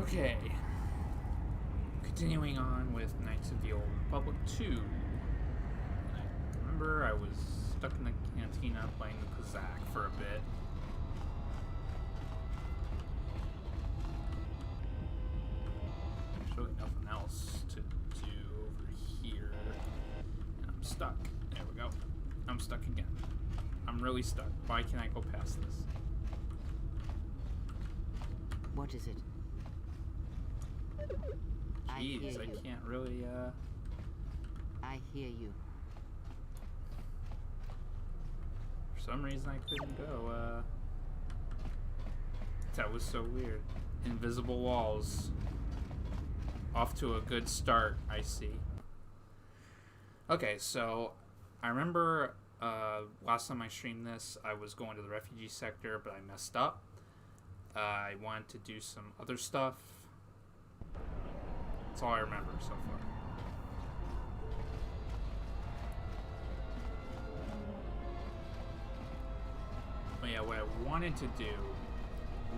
Okay. Continuing on with Knights of the Old Republic 2. I remember I was stuck in the cantina playing the Kazakh for a bit. There's really nothing else to do over here. And I'm stuck. There we go. I'm stuck again. I'm really stuck. Why can't I go past this? What is it? Jeez, I can't really, I hear you. For some reason I couldn't go, that was so weird. Invisible walls. Off to a good start, I see. Okay, so I remember last time I streamed this, I was going to the Refugee Sector, but I messed up. I wanted to do some other stuff. That's all I remember so far. But yeah, what I wanted to do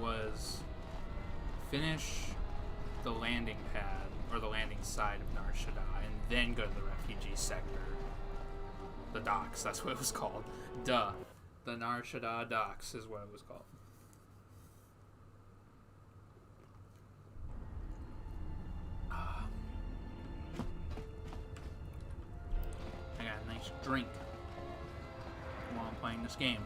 was finish the landing pad, or the landing side of Nar Shaddaa, and then go to the Refugee Sector. The docks, that's what it was called. Duh. The Nar Shaddaa docks is what it was called. I got a nice drink while I'm playing this game.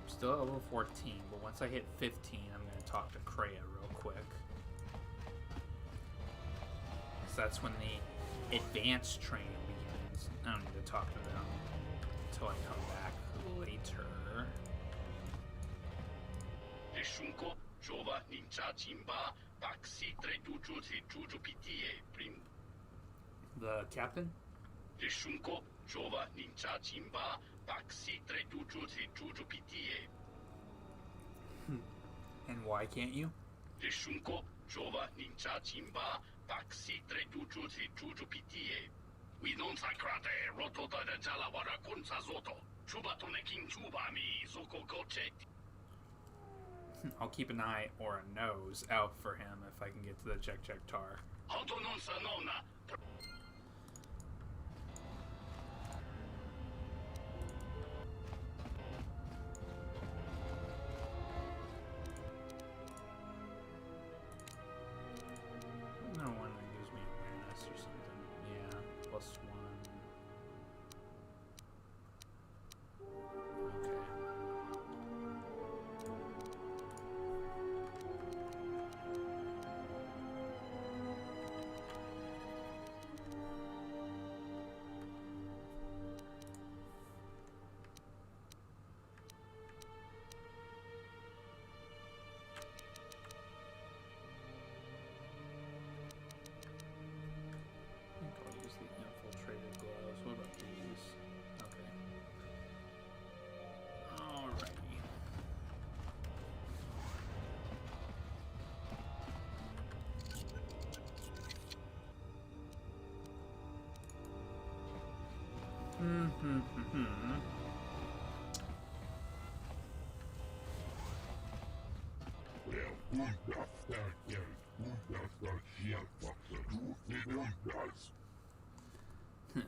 Still at level 14, but once I hit 15, I'm going to talk to Kreias real quick. Because that's when the advanced training begins. I don't need to talk to them until I come back later. The captain? And why can't you? I'll keep an eye or a nose out for him if I can get to the Jek Tar. No one that gives me awareness or something. Yeah, +1. Okay. I'll use the infiltrated gloves. What about these? Okay. Alrighty.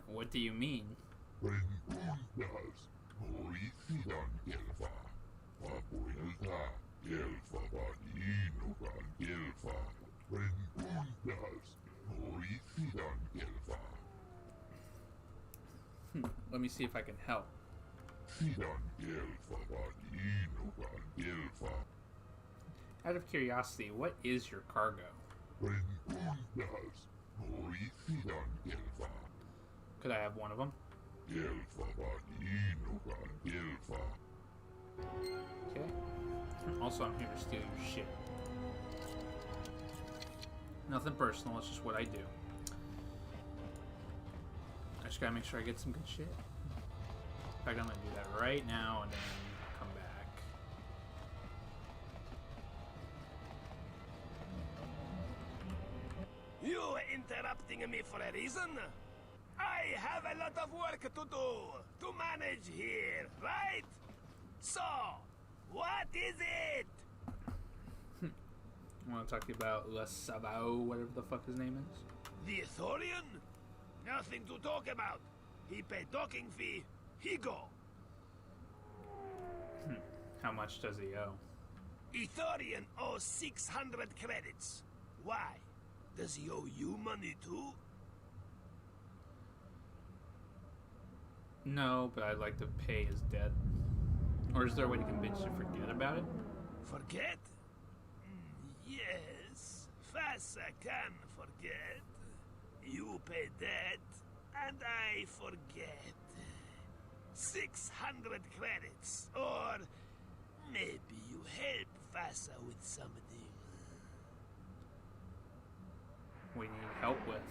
What do you mean? Let me see if I can help. Out of curiosity, what is your cargo? Could I have one of them? Okay. Also, I'm here to steal your shit. Nothing personal, it's just what I do. I just gotta make sure I get some good shit. fact, I'm gonna do that right now and then come back. You interrupting me for a reason? I have a lot of work to do, to manage here, right? So, what is it? I want to talk to you about Le Sabao, whatever the fuck his name is. The Ithorian? Nothing to talk about. He paid docking fee, he go. How much does he owe? Ithorian owes 600 credits. Why? Does he owe you money too? No, but I'd like to pay his debt. Or is there a way to convince you to forget about it? Forget? Yes, Fassa can forget. You pay debt, and I forget. 600 credits, or maybe you help Fassa with something. We need help with.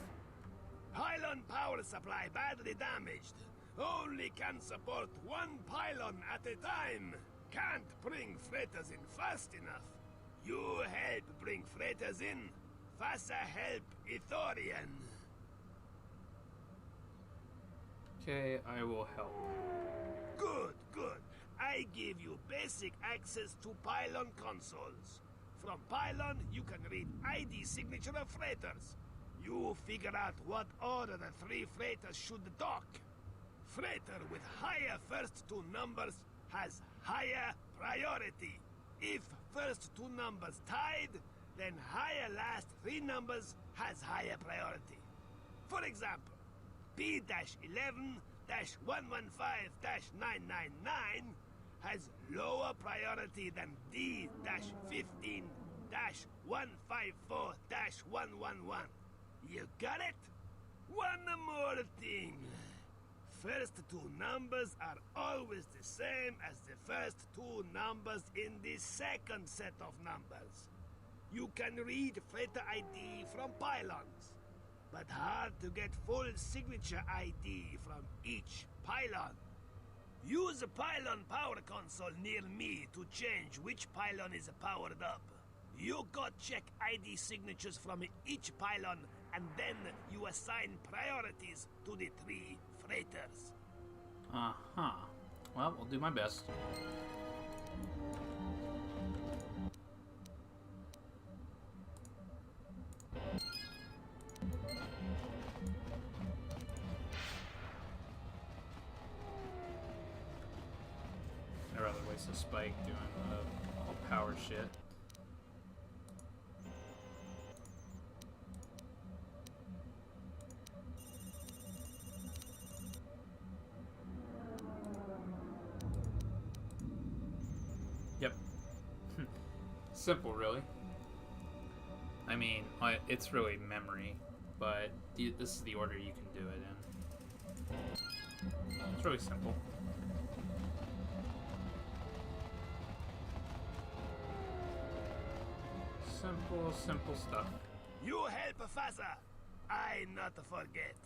Pylon power supply badly damaged. Only can support one pylon at a time. Can't bring freighters in fast enough. You help bring freighters in. Fassa help Ithorian. Okay, I will help. Good, good. I give you basic access to pylon consoles. From pylon, you can read ID signature of freighters. You figure out what order the 3 freighters should dock. Freighter with higher first 2 numbers has higher priority. If first 2 numbers tied, then higher last 3 numbers has higher priority. For example, B-11-115-999 has lower priority than D-15-154-111. You got it? One more thing. First 2 numbers are always the same as the first 2 numbers in the second set of numbers. You can read freighter ID from pylons, but hard to get full signature ID from each pylon. Use a pylon power console near me to change which pylon is powered up. You go check ID signatures from each pylon, and then you assign priorities to the 3 freighters. Uh-huh. Well, I'll do my best. I'd rather waste a spike doing the all power shit. Yep. Simple, really. I mean, it's really memory, but this is the order you can do it in. It's really simple. Simple stuff. You help Fassa. I not forget.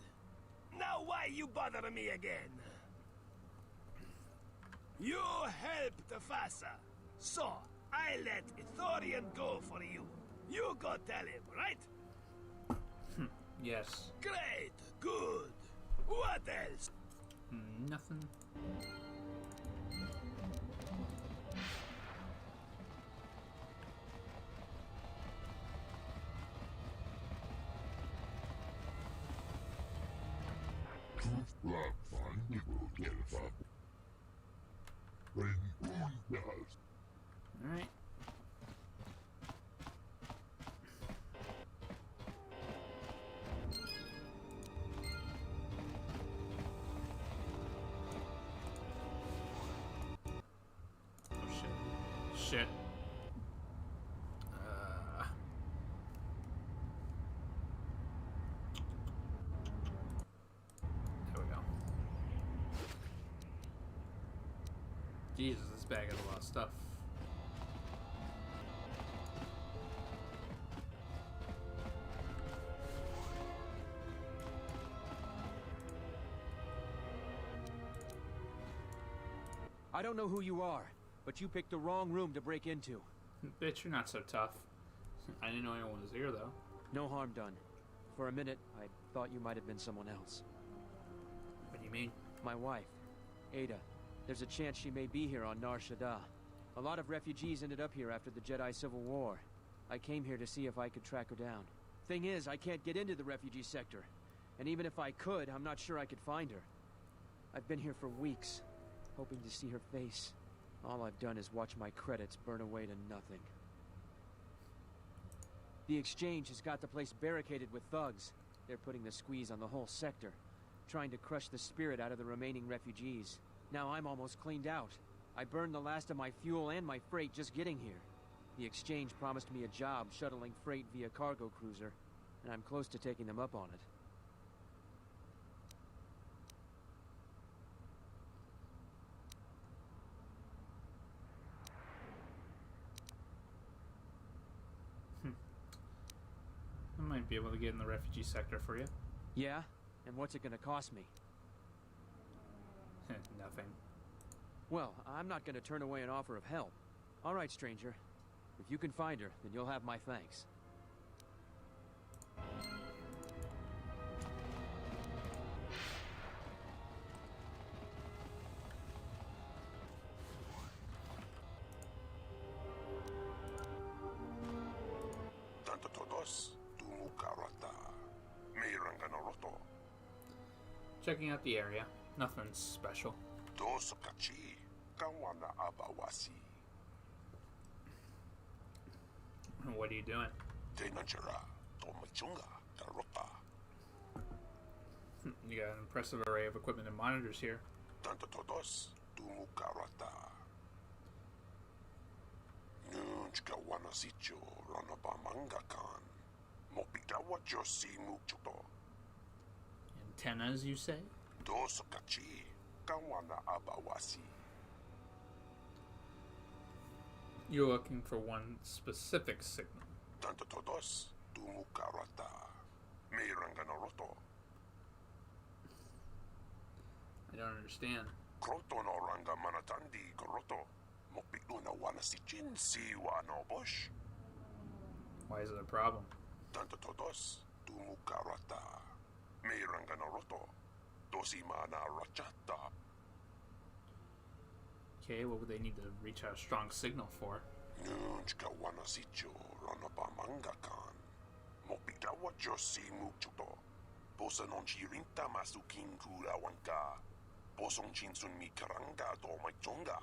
Now why you bother me again? You helped Fassa. So, I let Ithorian go for you. You go tell him, right? Yes. Great, good. What else? Nothing. Alright. Oh shit. Shit. There we go. Jesus, this bag has a lot of stuff. I don't know who you are, but you picked the wrong room to break into. Bitch, you're not so tough. I didn't know anyone was here, though. No harm done. For a minute, I thought you might have been someone else. What do you mean? My wife, Ada. There's a chance she may be here on Nar Shaddaa. A lot of refugees ended up here after the Jedi Civil War. I came here to see if I could track her down. Thing is, I can't get into the Refugee Sector. And even if I could, I'm not sure I could find her. I've been here for weeks, hoping to see her face. All I've done is watch my credits burn away to nothing. The Exchange has got the place barricaded with thugs. They're putting the squeeze on the whole sector, trying to crush the spirit out of the remaining refugees. Now I'm almost cleaned out. I burned the last of my fuel and my freight just getting here. The Exchange promised me a job shuttling freight via cargo cruiser, and I'm close to taking them up on it. I might be able to get in the refugee sector for you. Yeah? And what's it gonna cost me? Nothing. Well, I'm not gonna turn away an offer of help. All right, stranger. If you can find her, then you'll have my thanks. Tanto todos, tumukarata. Mira ganoroto. Checking out the area. Nothing special. Dosokachi, kawana abawasi. What are you doing? Tenajara, tomachunga, karota. You got an impressive array of equipment and monitors here. Tanto todos, tumukarata. Nunchka wanasicho, ranabamangakan. Mopitawa josi muchuto. Antennas, you say? Dosokachi, kawana abawasi. You're looking for one specific signal. Tanto todos, tumukarata. Miranganoroto. I don't understand. Kroto no ranga manatandi goroto. Mopituna wanasichin siwa no bosh. Why is it a problem? Tanto todos, tumukarata. Miranganoroto. Dosimana rachata. Okay, what would they need to reach out a strong signal for? Nunchka wanasicho ranabamangakan. Mopitawa josi muchuto. Posa non chirinta masukin kurawanka. Posong chinsun mi karanga do maichonga.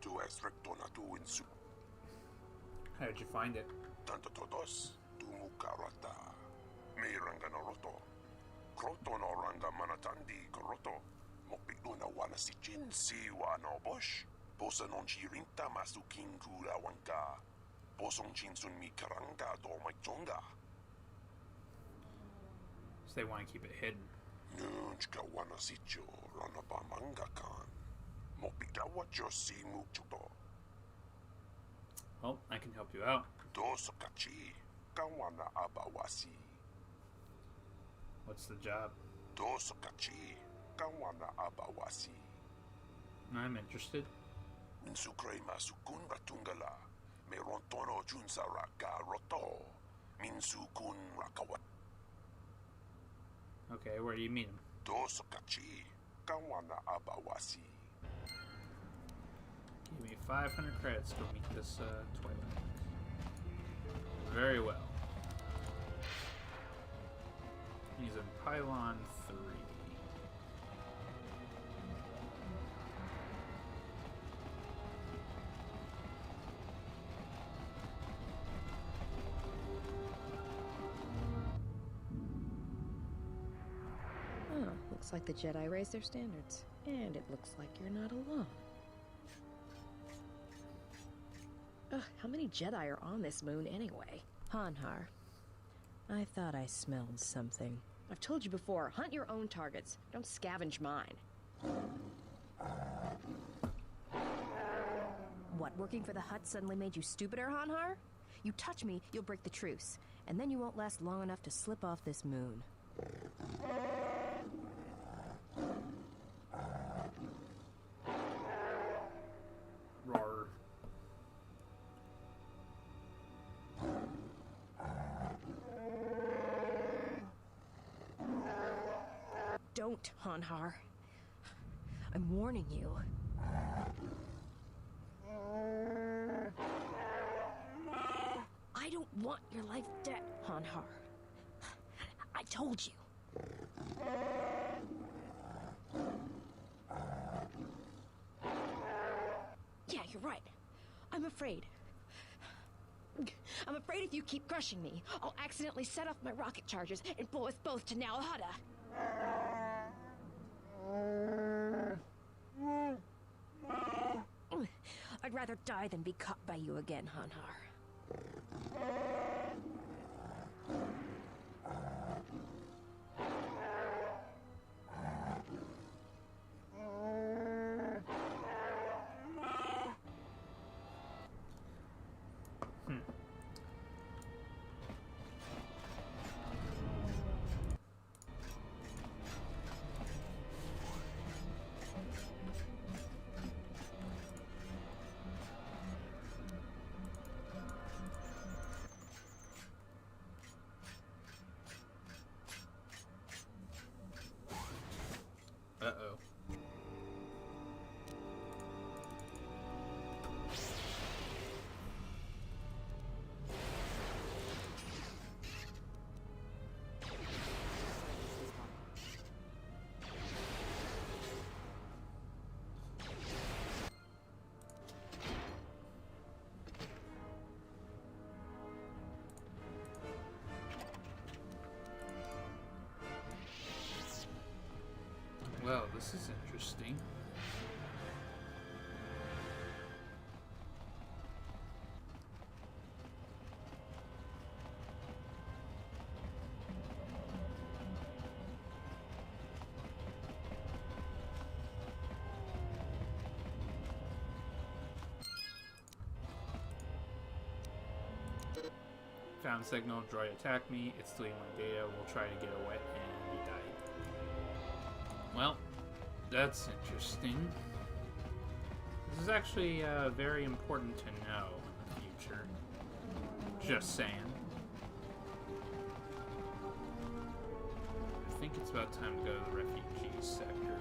Tu es recto na tu insu. How did you find it? Tanto todos, tumukarata. Miranganoroto. Kroto no ranga manatandi goroto. Mopituna wanasichin siwa no bosh. Posa non chirinta masukin kurawanka. Posong chinsun mi karanga do maichonga. So they want to keep it hidden. Nunchka wanasicho ranabamangakan. Mopitawa josi muchuto. Well, I can help you out. Dosokachi, kawana abawasi. What's the job? Dosokachi, kawana abawasi. I'm interested. Minsukre masukun ratungala. Meron tono junsara garoto. Minsukun rakawat. Okay, where do you meet him? Dosokachi, kawana abawasi. Give me 500 credits to meet this Twilight. Very well. He's in Pylon 3. Oh, looks like the Jedi raised their standards. And it looks like you're not alone. Ugh, how many Jedi are on this moon anyway? Hanhar, I thought I smelled something. I've told you before, hunt your own targets. Don't scavenge mine. What, working for the Hutt suddenly made you stupider, Hanhar? You touch me, you'll break the truce. And then you won't last long enough to slip off this moon. Don't, Hanhar. I'm warning you. I don't want your life dead, Hanhar. I told you. Yeah, you're right. I'm afraid. I'm afraid if you keep crushing me, I'll accidentally set off my rocket charges and blow us both to Nal Hutta. I'd rather die than be caught by you again, Hanhar. Uh-oh. Well, this is interesting. Found signal, droid attacked me, it's deleting my data, we'll try to get away, and he died. Well, that's interesting. This is actually very important to know in the future. Just saying. I think it's about time to go to the Refugee Sector.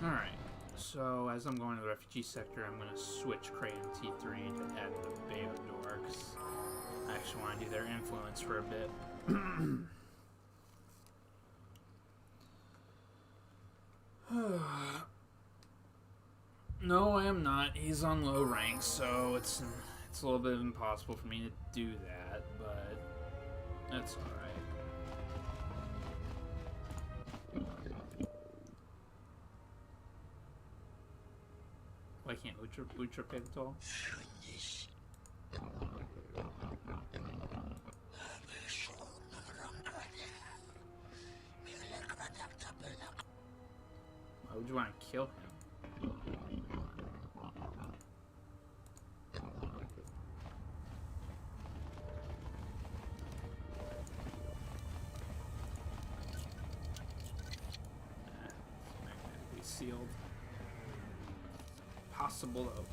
Alright, so as I'm going to the Refugee Sector, I'm going to switch Kreias T3 to add the Bao Dur, because I actually want to do their influence for a bit. No, I am not. He's on low rank, so it's a little bit impossible for me to do that, but that's alright. Why can't Utra pay the toll? Why would you want to kill him? Magnetically sealed. Possible to open.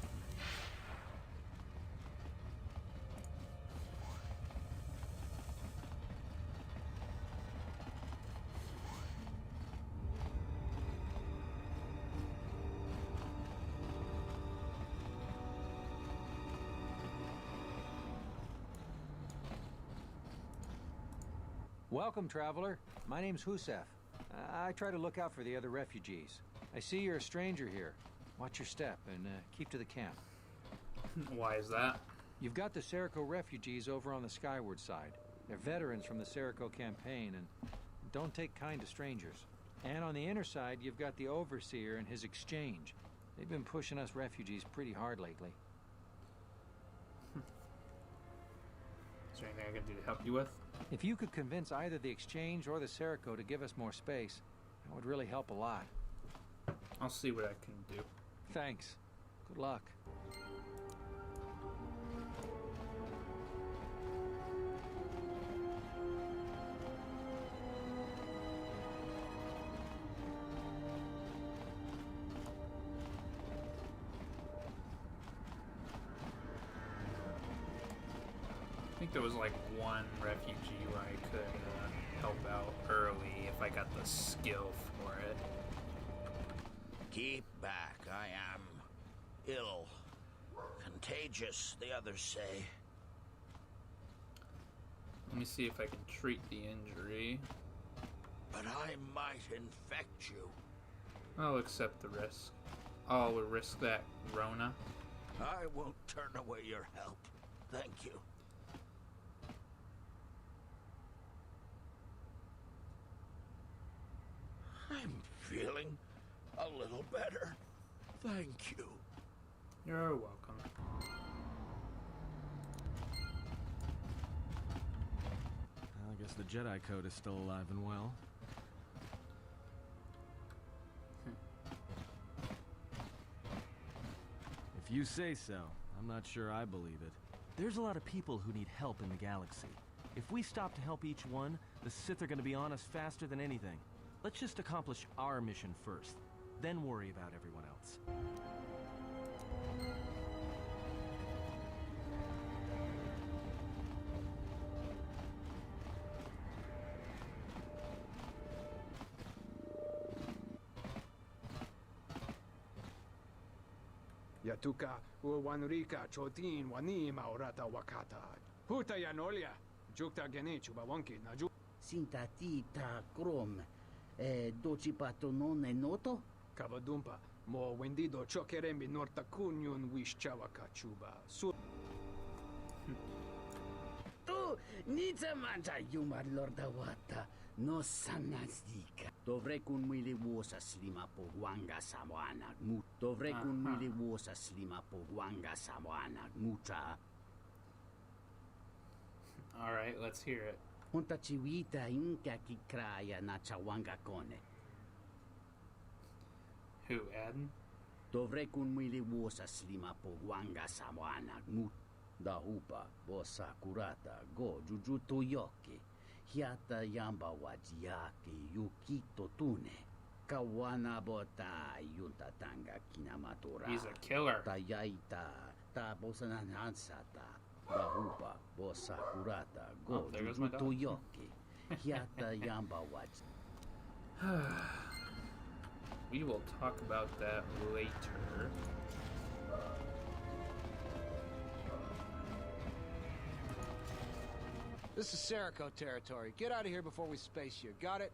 Welcome, traveler. My name's Husef. I try to look out for the other refugees. I see you're a stranger here. Watch your step and keep to the camp. Why is that? You've got the Serico refugees over on the skyward side. They're veterans from the Serico campaign and don't take kind to strangers. And on the inner side, you've got the Overseer and his exchange. They've been pushing us refugees pretty hard lately. Is there anything I can do to help you with? If you could convince either the exchange or the Serico to give us more space, That would really help a lot. I'll see what I can do. Thanks. Good luck. I think there was like one refugee where I could help out early if I got the skill for it. Keep back, I am ill. Contagious, the others say. Let me see if I can treat the injury. But I might infect you. I'll accept the risk. I'll risk that Rona. I won't turn away your help. Thank you. I'm feeling a little better. Thank you. You're welcome. I guess the Jedi Code is still alive and well. If you say so, I'm not sure I believe it. There's a lot of people who need help in the galaxy. If we stop to help each one, the Sith are going to be on us faster than anything. Let's just accomplish our mission first, then worry about everyone else. Yatuka, Wanrika, Chotin, Wani, Maurata, Wakata. Huta Yanolia, Jukta Gene, Chubawanki, Naju. Sintatita Krom. Docipato non è noto? Kavadumpa, Mo Wendido, Chokerembi, Norta Kunyun, Wish Chawaka, Chuba. Su. Tu, Nizza mangia Yumar Lorda Wata. No sanazika. Dovrei kun mili wosa slima po wanga samoana mu. Dovrei kun mili wosa slima po wanga samoana mucha. All right, let's hear it. Honta chiwita inka ki kraya na chawanga kone. Who, Atton? Dovrei kun mili wosa slima po wanga samoana mu. Da upa bosa kurata go jujuto yoki. Hiata yamba wajiaki yukito tune. Kawana bota yunta tanga kinamatura. He's a killer. Tayaita ta bosa nansata. Bahupa bosa kurata go there goes my dog. yoki. Hiata yamba waji. We will talk about that later. This is Serico territory. Get out of here before we space you. Got it?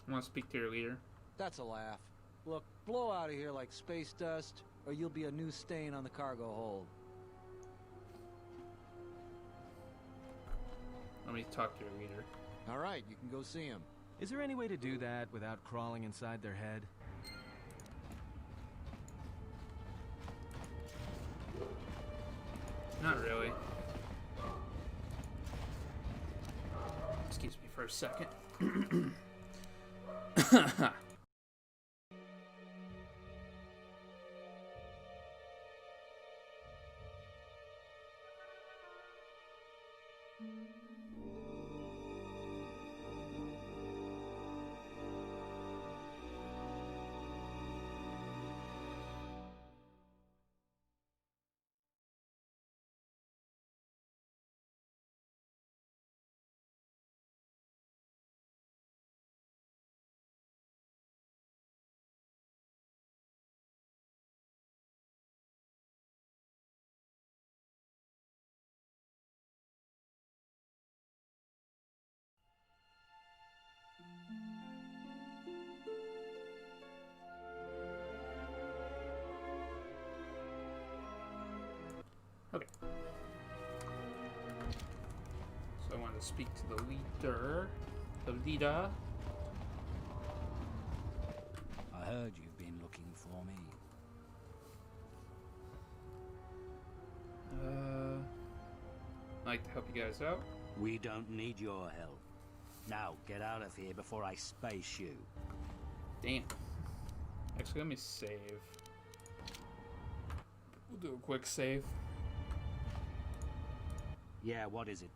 I want to speak to your leader. That's a laugh. Look, blow out of here like space dust, or you'll be a new stain on the cargo hold. Let me talk to your leader. All right, you can go see him. Is there any way to do that without crawling inside their head? Not really. Excuse me for a second. Okay. So I want to speak to the leader. The leader. I heard you've been looking for me. I'd like to help you guys out. We don't need your help. Now, get out of here before I space you. Damn. Actually, let me save. We'll do a quick save. Yeah, what is it?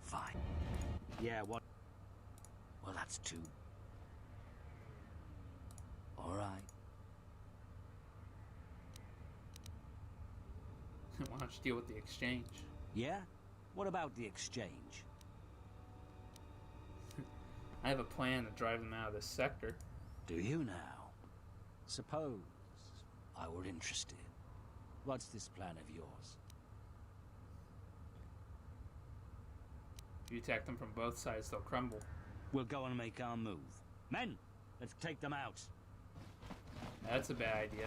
Fine. Yeah, what? Well, that's two. All right. Why don't you deal with the exchange? Yeah? What about the exchange? I have a plan to drive them out of this sector. Do you now? Suppose I were interested. What's this plan of yours? If you attack them from both sides, they'll crumble. We'll go and make our move. Men, let's take them out. That's a bad idea.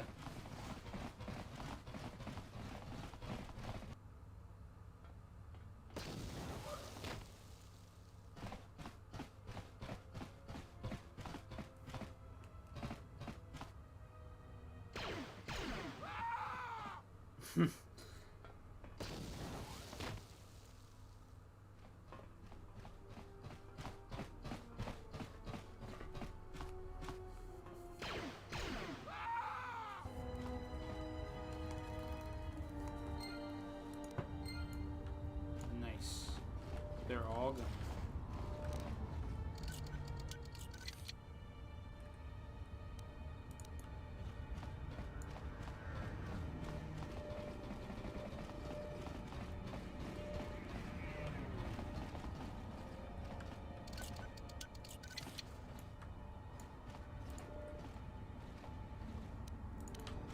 Nice. They're all gone.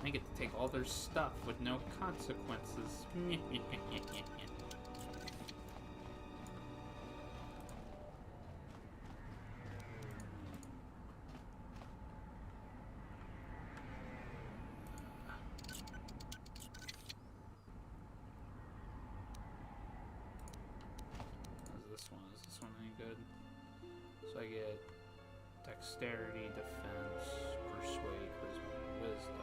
I get to take all their stuff with no consequences. Is this one any good? So I get dexterity, defense, persuade, charisma, wisdom.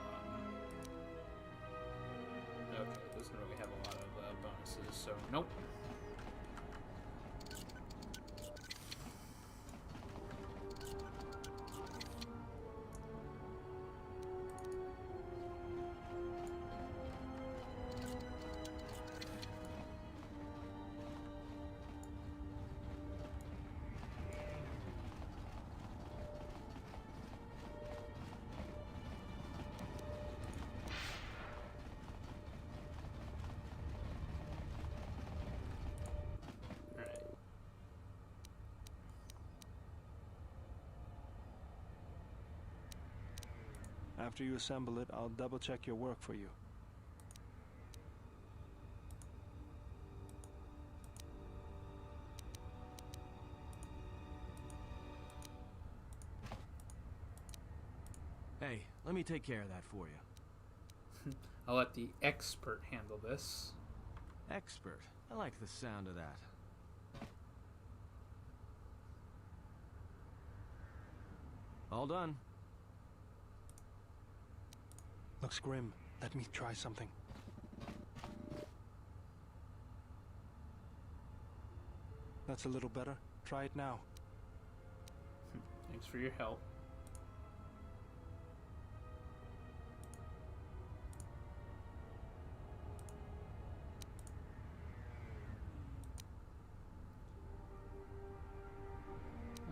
Okay, it doesn't really have a lot of bonuses, so nope. After you assemble it, I'll double-check your work for you. Hey, let me take care of that for you. I'll let the expert handle this. Expert? I like the sound of that. All done. Looks grim. Let me try something. That's a little better. Try it now. Thanks for your help.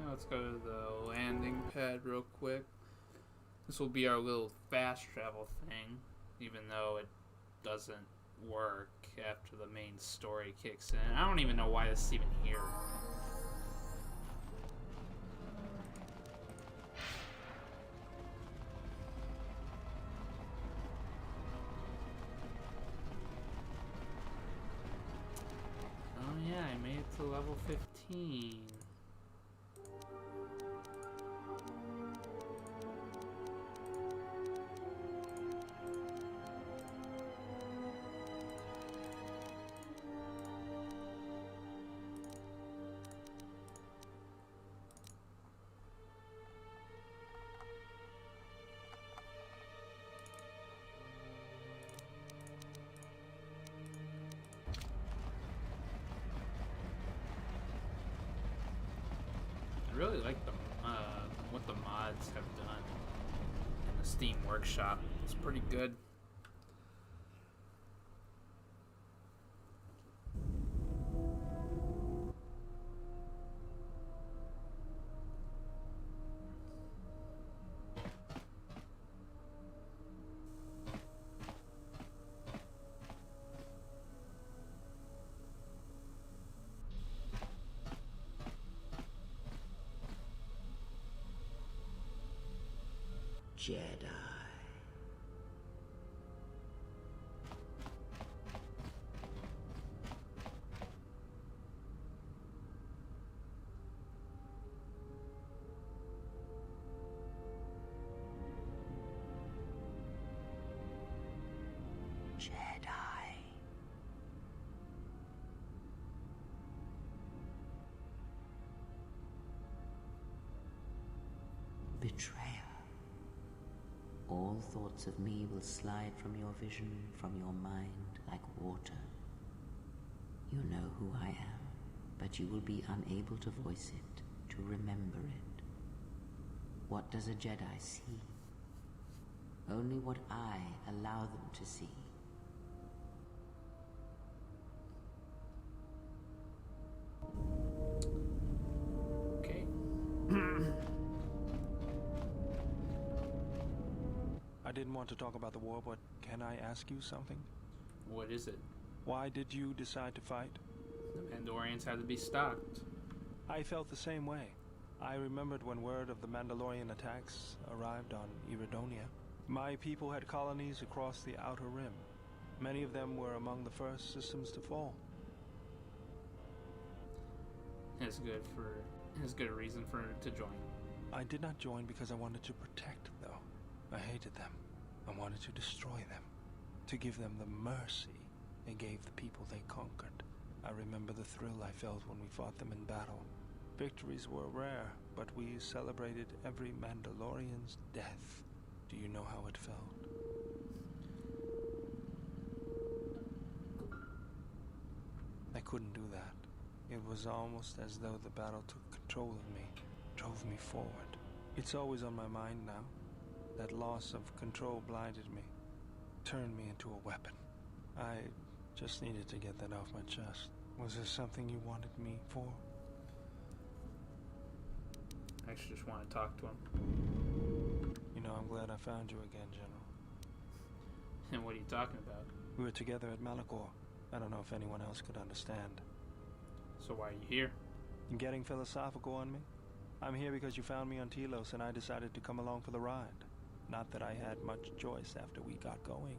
Now let's go to the landing pad real quick. This will be our little fast travel thing, even though it doesn't work after the main story kicks in. I don't even know why this is even here. Oh yeah, I made it to level 15. really like what the mods have done in the Steam Workshop. It's pretty good. Jedi. Jedi. Betrayer. All thoughts of me will slide from your vision, from your mind, like water. You know who I am, but you will be unable to voice it, to remember it. What does a Jedi see? Only what I allow them to see. Okay. I didn't want to talk about the war, but can I ask you something? What is it? Why did you decide to fight? The Mandalorians had to be stopped. I felt the same way. I remembered when word of the Mandalorian attacks arrived on Iridonia. My people had colonies across the Outer Rim. Many of them were among the first systems to fall. It's good reason to join. I did not join because I wanted to protect, though. I hated them. I wanted to destroy them. To give them the mercy they gave the people they conquered. I remember the thrill I felt when we fought them in battle. Victories were rare, but we celebrated every Mandalorian's death. Do you know how it felt? I couldn't do that. It was almost as though the battle took control of me, drove me forward. It's always on my mind now. That loss of control blinded me, turned me into a weapon. I just needed to get that off my chest. Was there something you wanted me for? I actually just want to talk to him. You know, I'm glad I found you again, General. And what are you talking about? We were together at Malachor. I don't know if anyone else could understand. So why are you here? You getting philosophical on me? I'm here because you found me on Telos and I decided to come along for the ride. Not that I had much choice after we got going.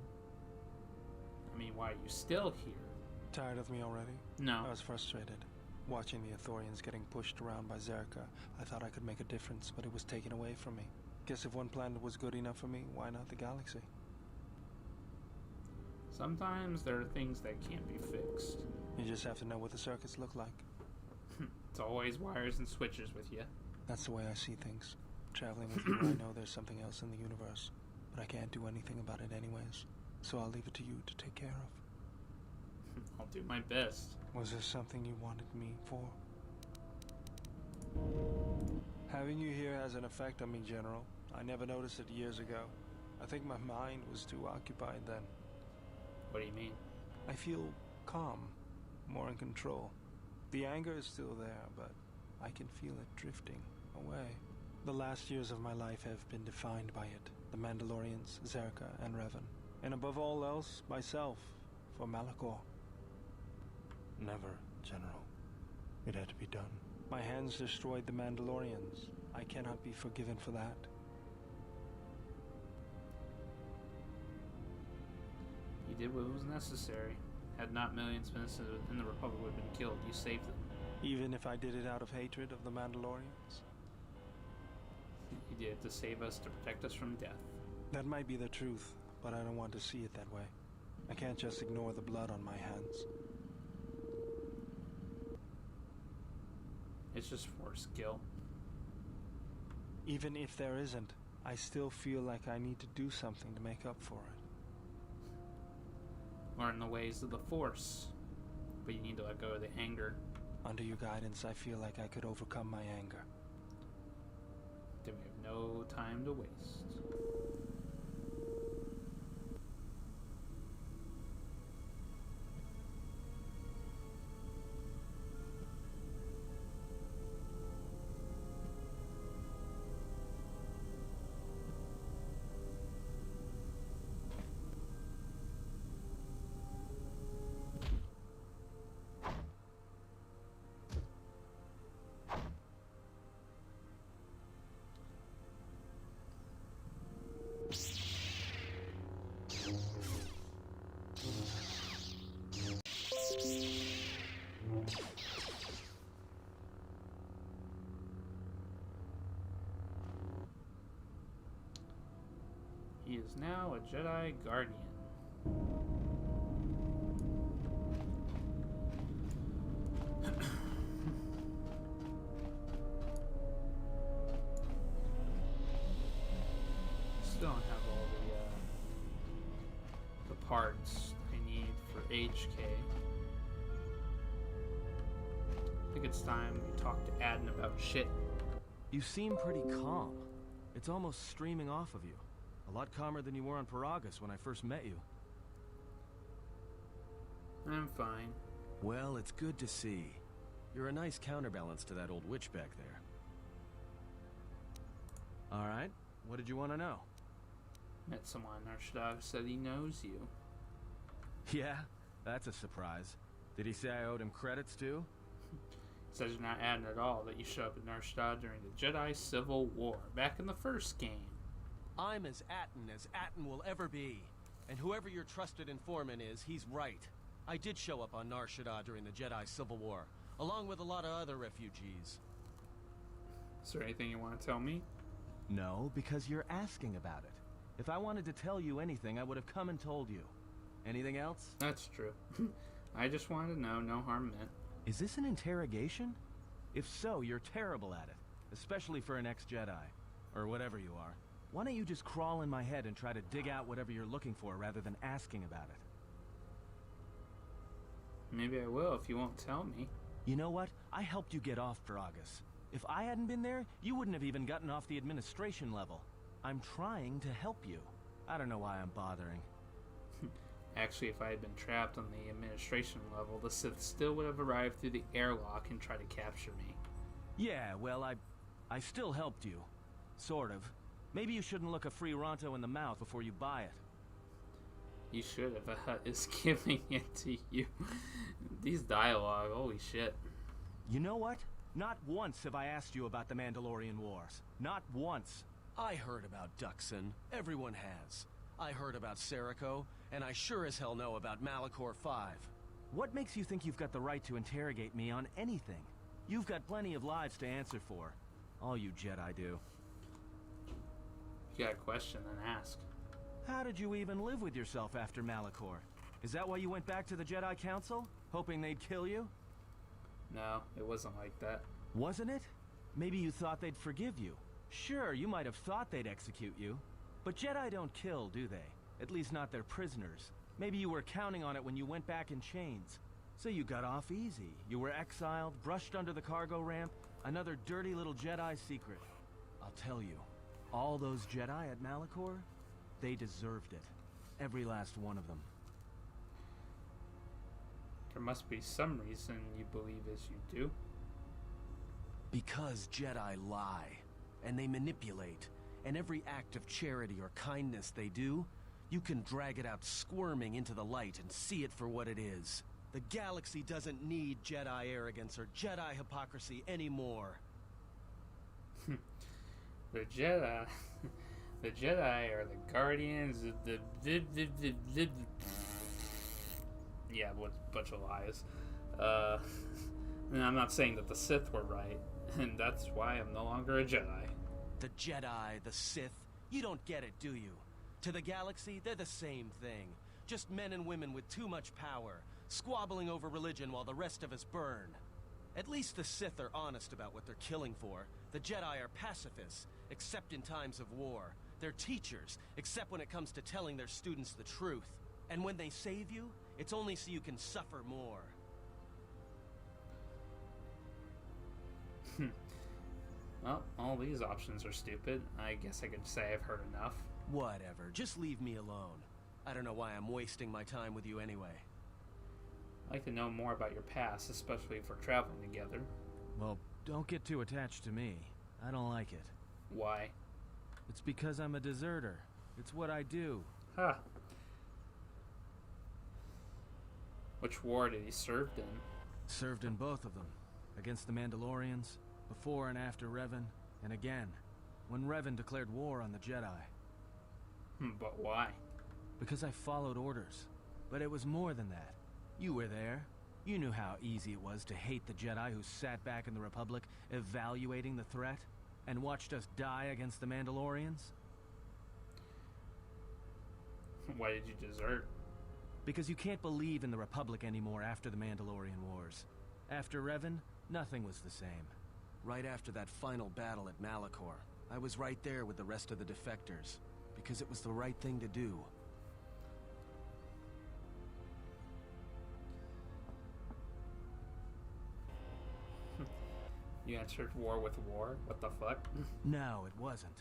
I mean, why are you still here? Tired of me already? No. I was frustrated. Watching the Ithorians getting pushed around by Zerka, I thought I could make a difference, but it was taken away from me. Guess if one planet was good enough for me, why not the galaxy? Sometimes there are things that can't be fixed. You just have to know what the circuits look like. It's always wires and switches with you. That's the way I see things. Traveling with you, I know there's something else in the universe, but I can't do anything about it anyways. So I'll leave it to you to take care of. I'll do my best. Was there something you wanted me for? Having you here has an effect on me, General. I never noticed it years ago. I think my mind was too occupied then. What do you mean? I feel calm, more in control. The anger is still there, but I can feel it drifting away. The last years of my life have been defined by it. The Mandalorians, Zerka, and Revan. And above all else, myself, for Malachor. Never, General. It had to be done. My hands destroyed the Mandalorians. I cannot be forgiven for that. You did what was necessary. Had not millions been in the Republic would have been killed. You saved them. Even if I did it out of hatred of the Mandalorians? You did it to save us, to protect us from death. That might be the truth, but I don't want to see it that way. I can't just ignore the blood on my hands. It's just force kill. Even if there isn't, I still feel like I need to do something to make up for it. Learn the ways of the Force. But you need to let go of the anger. Under your guidance, I feel like I could overcome my anger. no time to waste. He is now a Jedi Guardian. Still don't have all the parts I need for HK. I think it's time we talk to Atton about shit. You seem pretty calm. It's almost streaming off of you. A lot calmer than you were on Paragus when I first met you. I'm fine. Well, it's good to see. You're a nice counterbalance to that old witch back there. Alright, what did you want to know? Met someone in Nar Shaddaa who said he knows you. Yeah, that's a surprise. Did he say I owed him credits too? Says you're not adding at all, that you showed up in Nar Shaddaa during the Jedi Civil War, back in the first game. I'm as Atton will ever be. And whoever your trusted informant is, he's right. I did show up on Nar Shaddaa during the Jedi Civil War, along with a lot of other refugees. Is there anything you want to tell me? No, because you're asking about it. If I wanted to tell you anything, I would have come and told you. Anything else? That's true. I just wanted to know, no harm meant. Is this an interrogation? If so, you're terrible at it. Especially for an ex-Jedi. Or whatever you are. Why don't you just crawl in my head and try to dig out whatever you're looking for rather than asking about it? Maybe I will if you won't tell me. You know what? I helped you get off Paragus. If I hadn't been there, you wouldn't have even gotten off the administration level. I'm trying to help you. I don't know why I'm bothering. Actually, if I had been trapped on the administration level, the Sith still would have arrived through the airlock and tried to capture me. Yeah, well, I still helped you. Sort of. Maybe you shouldn't look a free Ronto in the mouth before you buy it. You should if a Hutt is giving it to you. These dialogue, holy shit. You know what? Not once have I asked you about the Mandalorian Wars. Not once. I heard about Duxon. Everyone has. I heard about Serico, and I sure as hell know about Malachor 5. What makes you think you've got the right to interrogate me on anything? You've got plenty of lives to answer for. All you Jedi do. If you got a question, then ask. How did you even live with yourself after Malachor? Is that why you went back to the Jedi Council? Hoping they'd kill you? No, it wasn't like that. Wasn't it? Maybe you thought they'd forgive you. Sure, you might have thought they'd execute you. But Jedi don't kill, do they? At least not their prisoners. Maybe you were counting on it when you went back in chains. So you got off easy. You were exiled, brushed under the cargo ramp, another dirty little Jedi secret. I'll tell you, all those Jedi at Malachor, they deserved it. Every last one of them. There must be some reason you believe as you do. Because Jedi lie, and they manipulate, and every act of charity or kindness they do, you can drag it out squirming into the light and see it for what it is. The galaxy doesn't need Jedi arrogance or Jedi hypocrisy anymore. The Jedi... The Jedi are the guardians of the... Yeah, what a bunch of lies. And I'm not saying that the Sith were right, and that's why I'm no longer a Jedi. The Jedi, the Sith, you don't get it, do you? To the galaxy, they're the same thing. Just men and women with too much power, squabbling over religion while the rest of us burn. At least the Sith are honest about what they're killing for. The Jedi are pacifists, except in times of war. They're teachers, except when it comes to telling their students the truth. And when they save you, it's only so you can suffer more. Well, all these options are stupid. I guess I could say I've heard enough. Whatever, just leave me alone. I don't know why I'm wasting my time with you anyway. I'd like to know more about your past, especially if we're traveling together. Well, don't get too attached to me. I don't like it. Why? It's because I'm a deserter. It's what I do. Huh. Which war did he serve in? Served in both of them. Against the Mandalorians, before and after Revan, and again, when Revan declared war on the Jedi. But why? Because I followed orders. But it was more than that. You were there. You knew how easy it was to hate the Jedi who sat back in the Republic, evaluating the threat, and watched us die against the Mandalorians. Why did you desert? Because you can't believe in the Republic anymore after the Mandalorian Wars. After Revan, nothing was the same. Right after that final battle at Malachor, I was right there with the rest of the defectors, because it was the right thing to do. You answered war with war? What the fuck? No, it wasn't.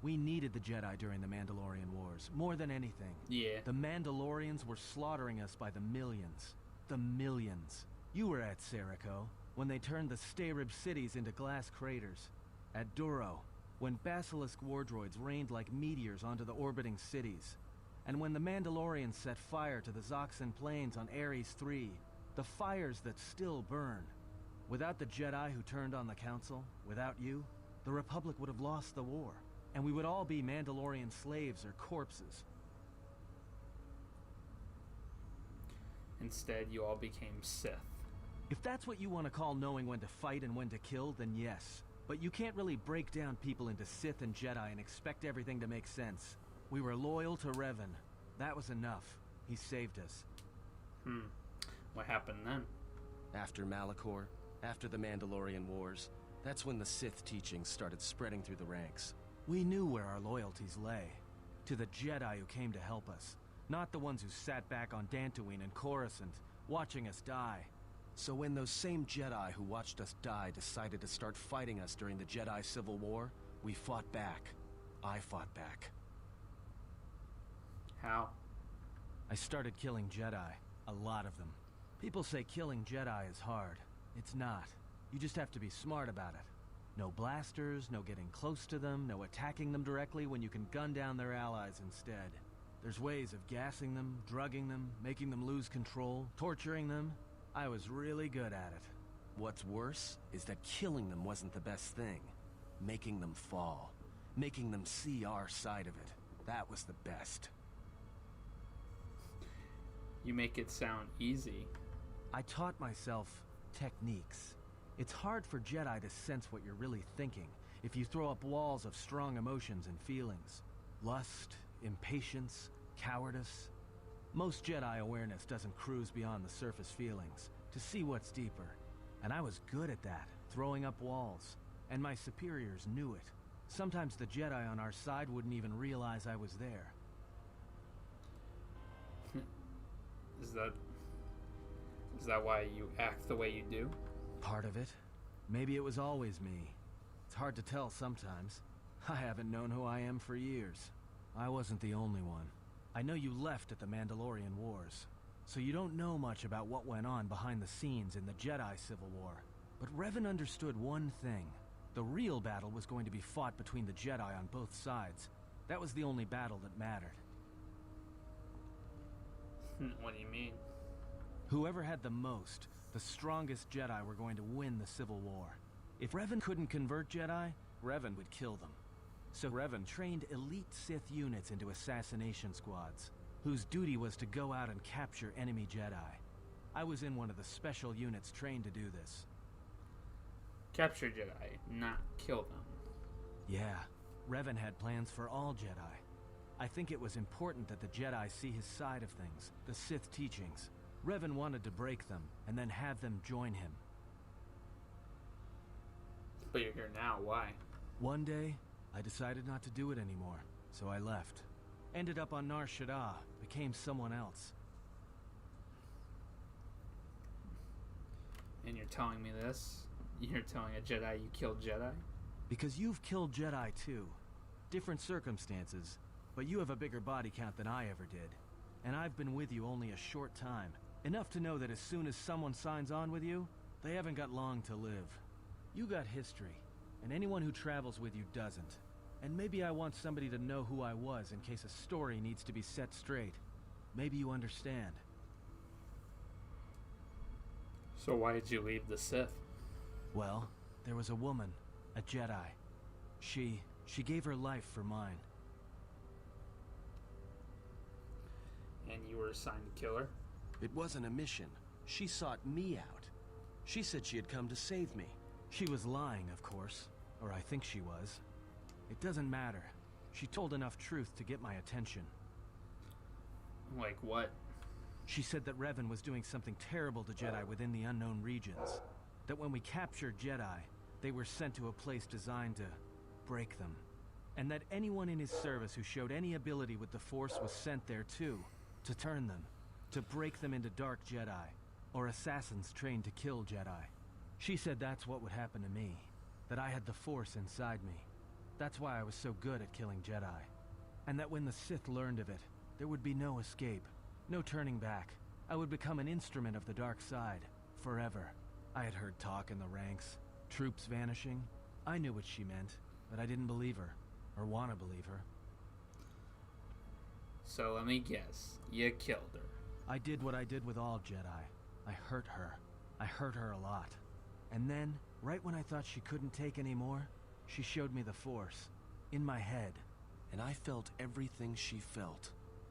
We needed the Jedi during the Mandalorian Wars, more than anything. Yeah. The Mandalorians were slaughtering us by the millions. The millions. You were at Serico, when they turned the Stayrib cities into glass craters. At Duro, when Basilisk wardroids rained like meteors onto the orbiting cities. And when the Mandalorians set fire to the Zoxan plains on Ares III, the fires that still burn. Without the Jedi who turned on the Council, without you, the Republic would have lost the war. And we would all be Mandalorian slaves or corpses. Instead, you all became Sith. If that's what you want to call knowing when to fight and when to kill, then yes. But you can't really break down people into Sith and Jedi and expect everything to make sense. We were loyal to Revan. That was enough. He saved us. What happened then? After Malachor, after the Mandalorian Wars, that's when the Sith teachings started spreading through the ranks. We knew where our loyalties lay. To the Jedi who came to help us. Not the ones who sat back on Dantooine and Coruscant, watching us die. So when those same Jedi who watched us die decided to start fighting us during the Jedi Civil War, we fought back. I fought back. How? I started killing Jedi. A lot of them. People say killing Jedi is hard. It's not. You just have to be smart about it. No blasters, no getting close to them, no attacking them directly when you can gun down their allies instead. There's ways of gassing them, drugging them, making them lose control, torturing them. I was really good at it. What's worse is that killing them wasn't the best thing. Making them fall. Making them see our side of it. That was the best. You make it sound easy. I taught myself techniques. It's hard for Jedi to sense what you're really thinking if you throw up walls of strong emotions and feelings. Lust, impatience, cowardice. Most Jedi awareness doesn't cruise beyond the surface feelings to see what's deeper. And I was good at that, throwing up walls. And my superiors knew it. Sometimes the Jedi on our side wouldn't even realize I was there. Is that why you act the way you do? Part of it. Maybe it was always me. It's hard to tell sometimes. I haven't known who I am for years. I wasn't the only one. I know you left at the Mandalorian Wars, so you don't know much about what went on behind the scenes in the Jedi Civil War. But Revan understood one thing. The real battle was going to be fought between the Jedi on both sides. That was the only battle that mattered. What do you mean? Whoever had the most, the strongest Jedi were going to win the Civil War. If Revan couldn't convert Jedi, Revan would kill them. So Revan trained elite Sith units into assassination squads, whose duty was to go out and capture enemy Jedi. I was in one of the special units trained to do this. Capture Jedi, not kill them. Yeah, Revan had plans for all Jedi. I think it was important that the Jedi see his side of things, the Sith teachings. Revan wanted to break them, and then have them join him. But you're here now, why? One day, I decided not to do it anymore, so I left. Ended up on Nar Shaddaa, became someone else. And you're telling me this? You're telling a Jedi you killed Jedi? Because you've killed Jedi too. Different circumstances, but you have a bigger body count than I ever did. And I've been with you only a short time. Enough to know that as soon as someone signs on with you, they haven't got long to live. You got history, and anyone who travels with you doesn't. And maybe I want somebody to know who I was in case a story needs to be set straight. Maybe you understand. So why did you leave the Sith? Well, there was a woman, a Jedi. She gave her life for mine. And you were assigned to kill her? It wasn't a mission. She sought me out. She said she had come to save me. She was lying, of course. Or I think she was. It doesn't matter. She told enough truth to get my attention. Like what? She said that Revan was doing something terrible to Jedi within the unknown regions. That when we captured Jedi, they were sent to a place designed to break them. And that anyone in his service who showed any ability with the Force was sent there too, to turn them, to break them into dark Jedi, or assassins trained to kill Jedi. She said that's what would happen to me, that I had the Force inside me. That's why I was so good at killing Jedi. And that when the Sith learned of it, there would be no escape, no turning back. I would become an instrument of the dark side, forever. I had heard talk in the ranks, troops vanishing. I knew what she meant, but I didn't believe her, or want to believe her. So let me guess, you killed her. I did what I did with all Jedi. I hurt her. I hurt her a lot. And then, right when I thought she couldn't take any more, she showed me the Force, in my head. And I felt everything she felt.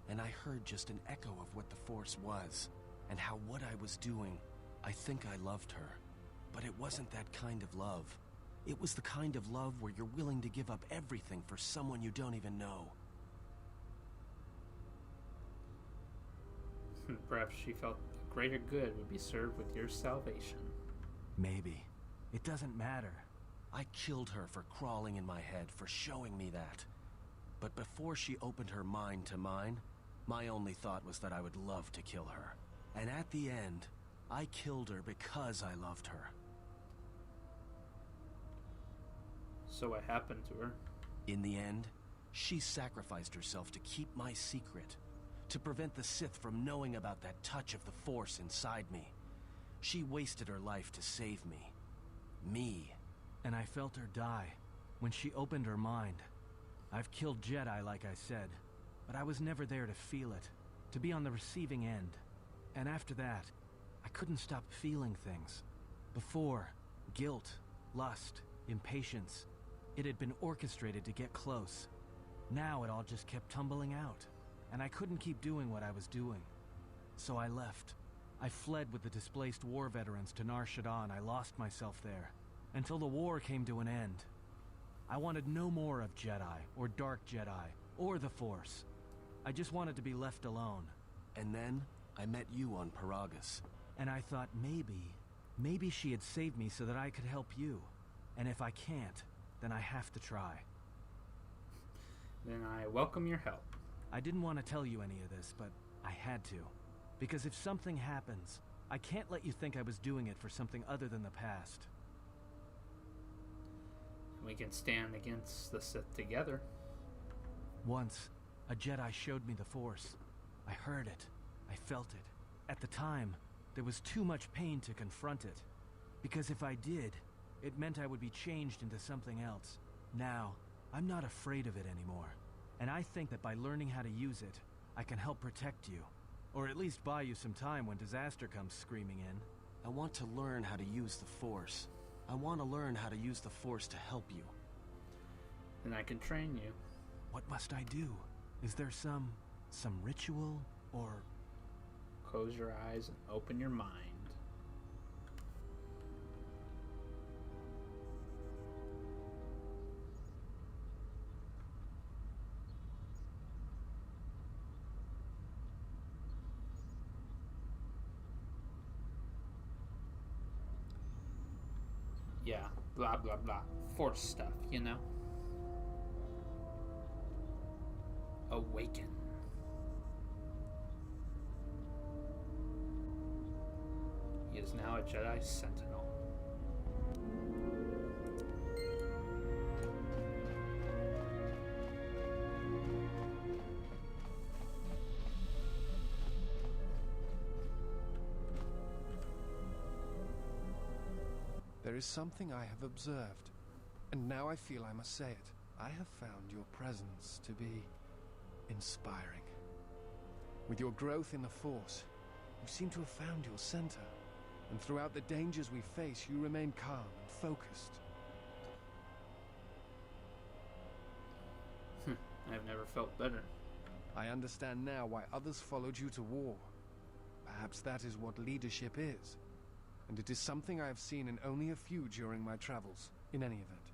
And I heard just an echo of what the Force was, and how what I was doing, I think I loved her. But it wasn't that kind of love. It was the kind of love where you're willing to give up everything for someone you don't even know. Perhaps she felt the greater good would be served with your salvation. Maybe. It doesn't matter. I killed her for crawling in my head, for showing me that. But before she opened her mind to mine, my only thought was that I would love to kill her. And at the end, I killed her because I loved her. So what happened to her? In the end, she sacrificed herself to keep my secret, to prevent the Sith from knowing about that touch of the Force inside me. She wasted her life to save me. Me. And I felt her die when she opened her mind. I've killed Jedi, like I said, but I was never there to feel it, to be on the receiving end. And after that, I couldn't stop feeling things. Before, guilt, lust, impatience. It had been orchestrated to get close. Now it all just kept tumbling out, and I couldn't keep doing what I was doing. So I left. I fled with the displaced war veterans to Nar Shaddaa, and I lost myself there, until the war came to an end. I wanted no more of Jedi, or Dark Jedi, or the Force. I just wanted to be left alone. And then, I met you on Paragus. And I thought maybe she had saved me so that I could help you. And if I can't, then I have to try. Then I welcome your help. I didn't want to tell you any of this, but I had to. Because if something happens, I can't let you think I was doing it for something other than the past. We can stand against the Sith together. Once, a Jedi showed me the Force. I heard it. I felt it. At the time, there was too much pain to confront it. Because if I did, it meant I would be changed into something else. Now, I'm not afraid of it anymore. And I think that by learning how to use it, I can help protect you. Or at least buy you some time when disaster comes screaming in. I want to learn how to use the Force. I want to learn how to use the Force to help you. Then I can train you. What must I do? Is there some ritual, or... Close your eyes and open your mind. Yeah, blah blah blah. Force stuff, you know? Awaken. He is now a Jedi Sentinel. There is something I have observed, and now I feel I must say it. I have found your presence to be inspiring. With your growth in the Force, you seem to have found your center, and throughout the dangers we face, you remain calm and focused. I've never felt better. I understand now why others followed you to war. Perhaps that is what leadership is. And it is something I have seen in only a few during my travels. In any event,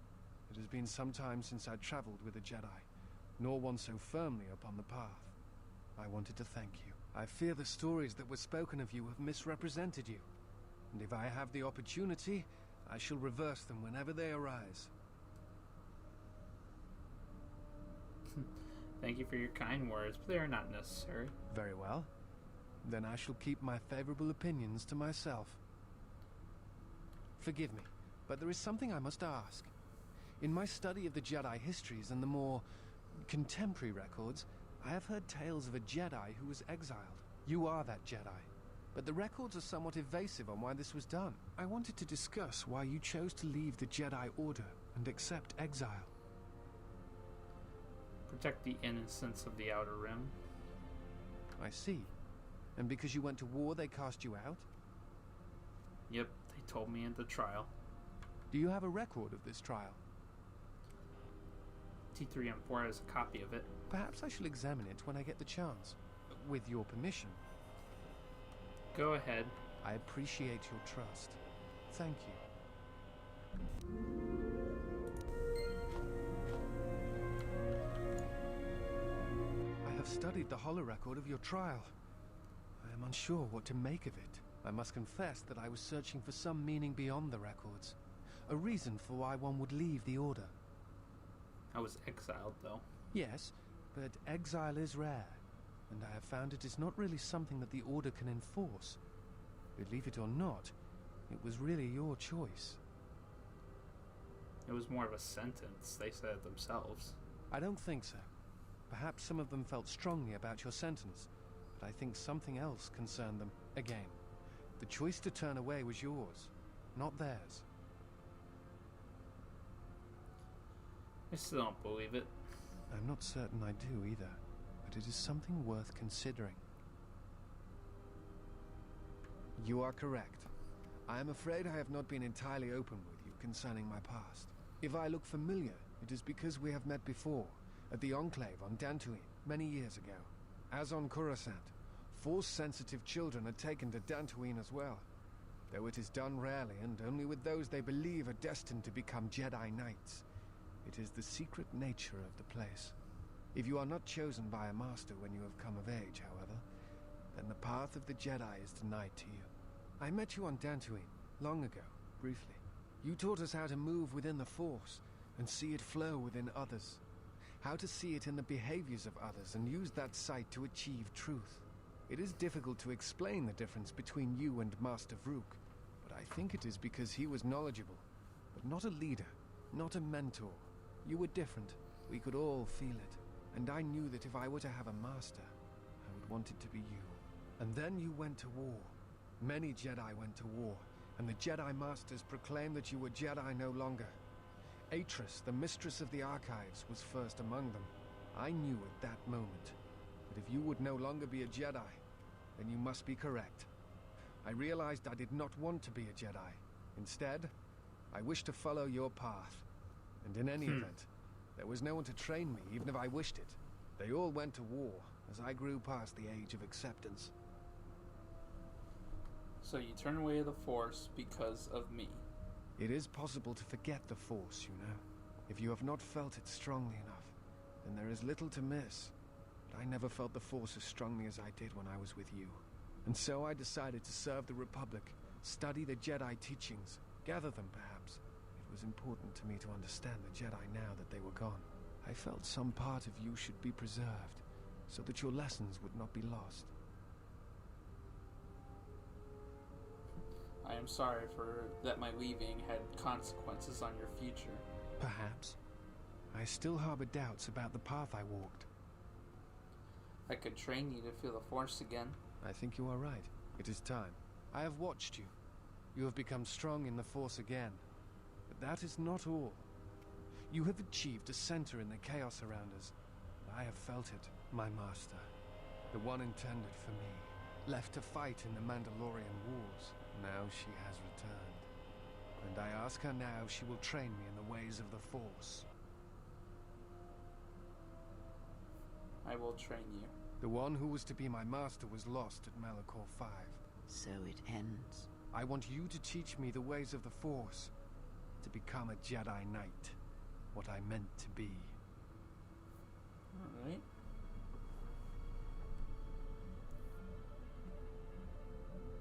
it has been some time since I traveled with a Jedi, nor one so firmly upon the path. I wanted to thank you. I fear the stories that were spoken of you have misrepresented you. And if I have the opportunity, I shall reverse them whenever they arise. Thank you for your kind words, but they are not necessary. Very well. Then I shall keep my favorable opinions to myself. Forgive me, but there is something I must ask. In my study of the Jedi histories and the more contemporary records, I have heard tales of a Jedi who was exiled. You are that Jedi, but the records are somewhat evasive on why this was done. I wanted to discuss why you chose to leave the Jedi Order and accept exile. Protect the innocence of the Outer Rim. I see. And because you went to war, they cast you out? Yep, they told me at the trial. Do you have a record of this trial? T3M4 has a copy of it. Perhaps I shall examine it when I get the chance. With your permission. Go ahead. I appreciate your trust. Thank you. I have studied the holorecord of your trial. I am unsure what to make of it. I must confess that I was searching for some meaning beyond the records. A reason for why one would leave the Order. I was exiled, though. Yes, but exile is rare, and I have found it is not really something that the Order can enforce. Believe it or not, it was really your choice. It was more of a sentence. They said it themselves. I don't think so. Perhaps some of them felt strongly about your sentence, but I think something else concerned them. Again, the choice to turn away was yours, not theirs. I still don't believe it. I'm not certain I do either, but it is something worth considering. You are correct. I am afraid I have not been entirely open with you concerning my past. If I look familiar, it is because we have met before, at the Enclave on Dantooine, many years ago. As on Coruscant, Force-sensitive children are taken to Dantooine as well, though it is done rarely and only with those they believe are destined to become Jedi Knights. It is the secret nature of the place. If you are not chosen by a master when you have come of age, however, then the path of the Jedi is denied to you. I met you on Dantooine, long ago, briefly. You taught us how to move within the Force, and see it flow within others. How to see it in the behaviors of others, and use that sight to achieve truth. It is difficult to explain the difference between you and Master Vrook, but I think it is because he was knowledgeable, but not a leader, not a mentor. You were different. We could all feel it. And I knew that if I were to have a master, I would want it to be you. And then you went to war. Many Jedi went to war, and the Jedi Masters proclaimed that you were Jedi no longer. Atris, the mistress of the Archives, was first among them. I knew at that moment that if you would no longer be a Jedi, then you must be correct. I realized I did not want to be a Jedi. Instead, I wished to follow your path. And in any event, there was no one to train me, even if I wished it. They all went to war, as I grew past the age of acceptance. So you turn away the Force because of me. It is possible to forget the Force, you know. If you have not felt it strongly enough, then there is little to miss. But I never felt the Force as strongly as I did when I was with you. And so I decided to serve the Republic, study the Jedi teachings, gather them perhaps. It was important to me to understand the Jedi now that they were gone. I felt some part of you should be preserved, so that your lessons would not be lost. I am sorry for that my leaving had consequences on your future. Perhaps. I still harbor doubts about the path I walked. I could train you to feel the Force again. I think you are right. It is time. I have watched you. You have become strong in the Force again. But that is not all. You have achieved a center in the chaos around us. I have felt it, my master. The one intended for me. Left to fight in the Mandalorian Wars. Now she has returned. And I ask her now if she will train me in the ways of the Force. I will train you. The one who was to be my master was lost at Malachor 5. So it ends. I want you to teach me the ways of the Force. To become a Jedi Knight. What I meant to be. Alright.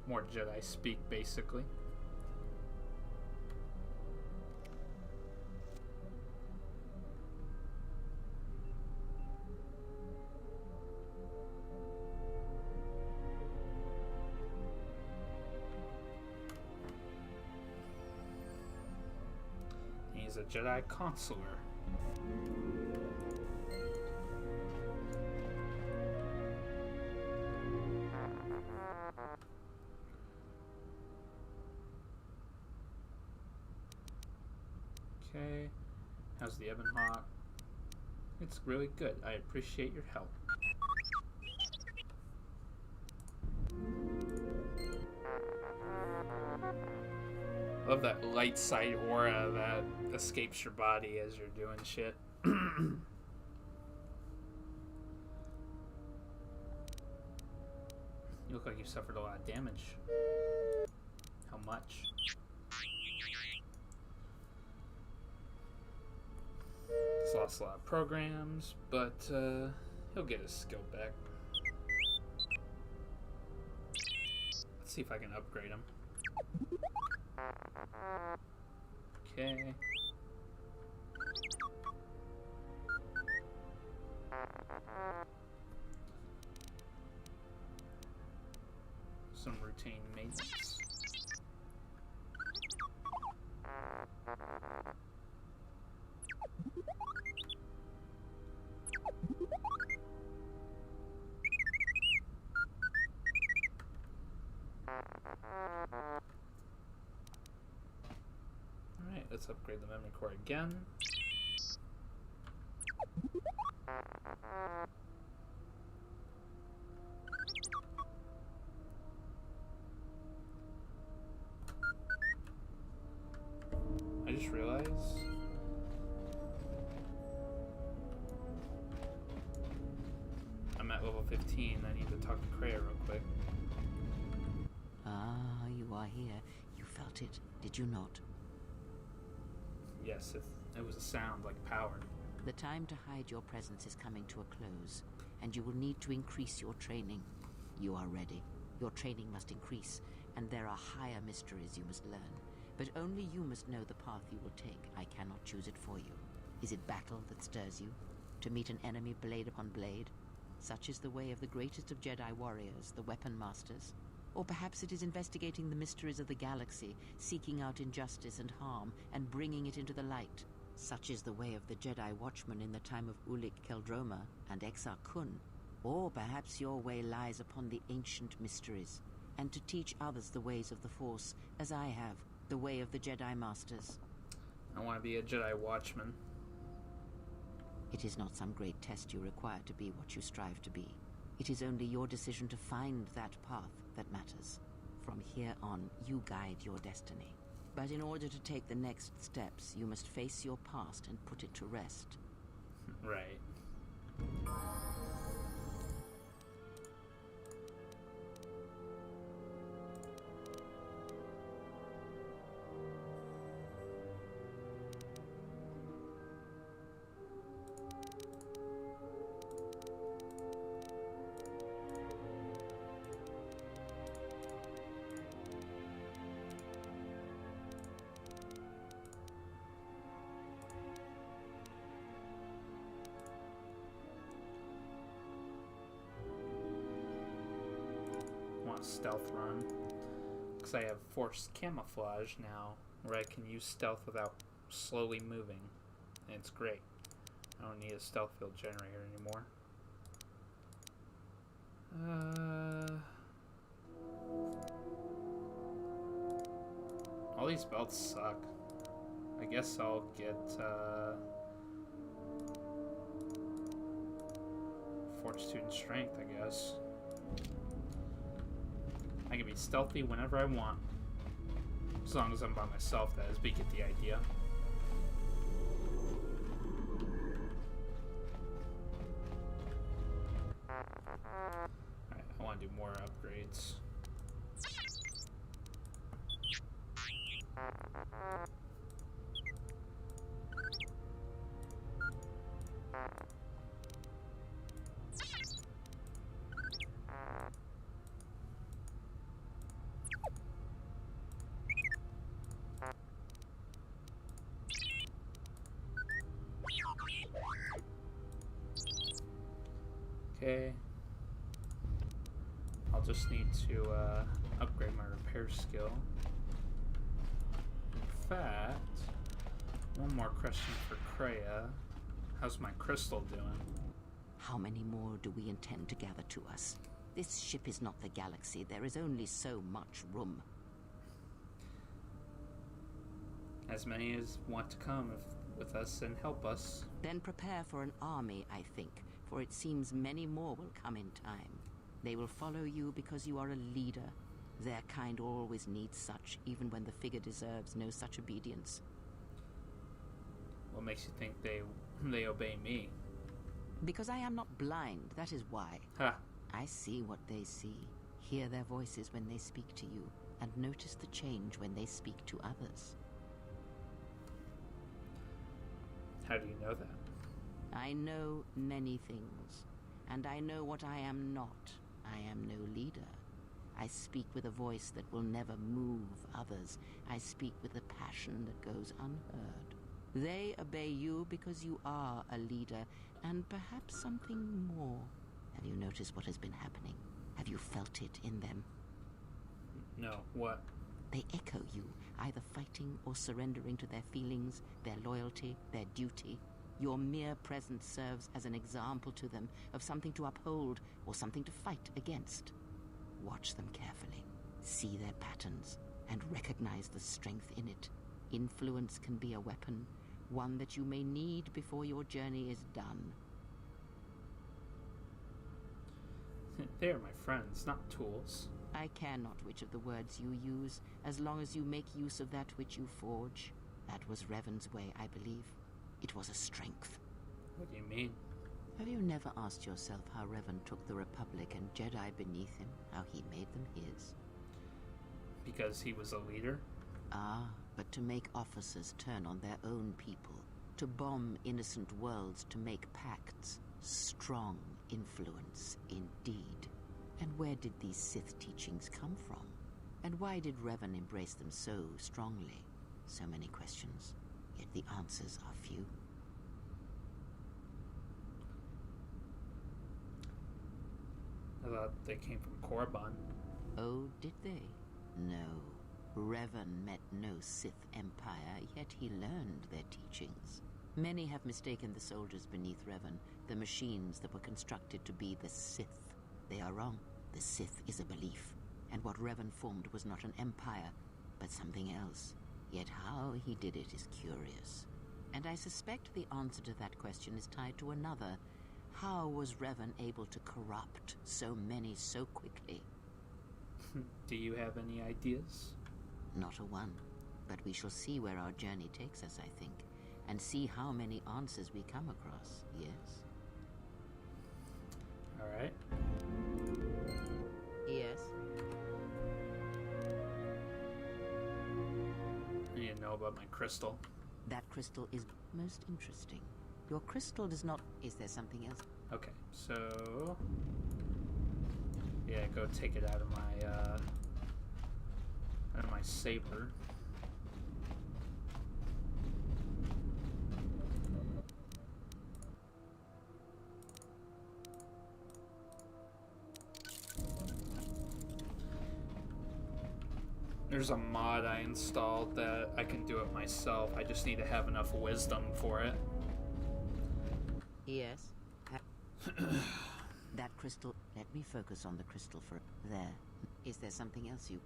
More Jedi speak, basically. He's a Jedi consular. Okay, how's the Ebon Hawk? It's really good. I appreciate your help. Love that light side aura that escapes your body as you're doing shit. You look like you suffered a lot of damage. How much? He's lost a lot of programs, but he'll get his skill back. Let's see if I can upgrade him. Okay. Some routine maintenance. Alright, let's upgrade the memory core again. I just realized I'm at level 15. I need to talk to Kreias real quick. Ah, you are here. You felt it, did you not? Yes, it was a sound like power. The time to hide your presence is coming to a close, and you will need to increase your training. You are ready. Your training must increase, and there are higher mysteries you must learn. But only you must know the path you will take. I cannot choose it for you. Is it battle that stirs you? To meet an enemy blade upon blade? Such is the way of the greatest of Jedi warriors, the Weapon Masters. Or perhaps it is investigating the mysteries of the galaxy, seeking out injustice and harm, and bringing it into the light. Such is the way of the Jedi Watchman in the time of Ulic Qel-Droma and Exar Kun. Or perhaps your way lies upon the ancient mysteries, and to teach others the ways of the Force, as I have, the way of the Jedi Masters. I want to be a Jedi Watchman. It is not some great test you require to be what you strive to be. It is only your decision to find that path that matters. From here on, you guide your destiny. But in order to take the next steps, you must face your past and put it to rest. Right. Stealth run, because I have forced camouflage now where I can use stealth without slowly moving, and it's great. I don't need a stealth field generator anymore. All these belts suck. I guess I'll get, Fortitude and Strength, I guess. I can be stealthy whenever I want. As long as I'm by myself, that is, but you get the idea. Alright, I want to do more upgrades. Okay. I'll just need to upgrade my repair skill. In fact, one more question for Kreia. How's my crystal doing? How many more do we intend to gather to us? This ship is not the galaxy. There is only so much room. As many as want to come with us and help us. Then prepare for an army, I think, for it seems many more will come in time. They will follow you because you are a leader. Their kind always needs such, even when the figure deserves no such obedience. What makes you think they obey me? Because I am not blind, that is why. Ha! I see what they see, hear their voices when they speak to you, and notice the change when they speak to others. How do you know that? I know many things, and I know what I am not. I am no leader. I speak with a voice that will never move others. I speak with a passion that goes unheard. They obey you because you are a leader, and perhaps something more. Have you noticed what has been happening? Have you felt it in them? No, what? They echo you, either fighting or surrendering to their feelings, their loyalty, their duty. Your mere presence serves as an example to them of something to uphold or something to fight against. Watch them carefully, see their patterns, and recognize the strength in it. Influence can be a weapon, one that you may need before your journey is done. They are my friends, not tools. I care not which of the words you use, as long as you make use of that which you forge. That was Revan's way, I believe. It was a strength. What do you mean? Have you never asked yourself how Revan took the Republic and Jedi beneath him, how he made them his? Because he was a leader? Ah, but to make officers turn on their own people, to bomb innocent worlds, to make pacts. Strong influence, indeed. And where did these Sith teachings come from? And why did Revan embrace them so strongly? So many questions, yet the answers are few. I thought they came from Korriban. Oh, did they? No. Revan met no Sith empire, yet he learned their teachings. Many have mistaken the soldiers beneath Revan, the machines that were constructed to be the Sith. They are wrong. The Sith is a belief, and what Revan formed was not an empire, but something else. Yet how he did it is curious. And I suspect the answer to that question is tied to another. How was Revan able to corrupt so many so quickly? Do you have any ideas? Not a one. But we shall see where our journey takes us, I think, and see how many answers we come across, yes? Alright. Yes. I need to know about my crystal. That crystal is most interesting. Your crystal does not... Is there something else? Okay, so... Yeah, go take it out of my saber. There's a mod I installed that I can do it myself. I just need to have enough wisdom for it. Yes. That crystal... Let me focus on the crystal for... There. Is there something else you...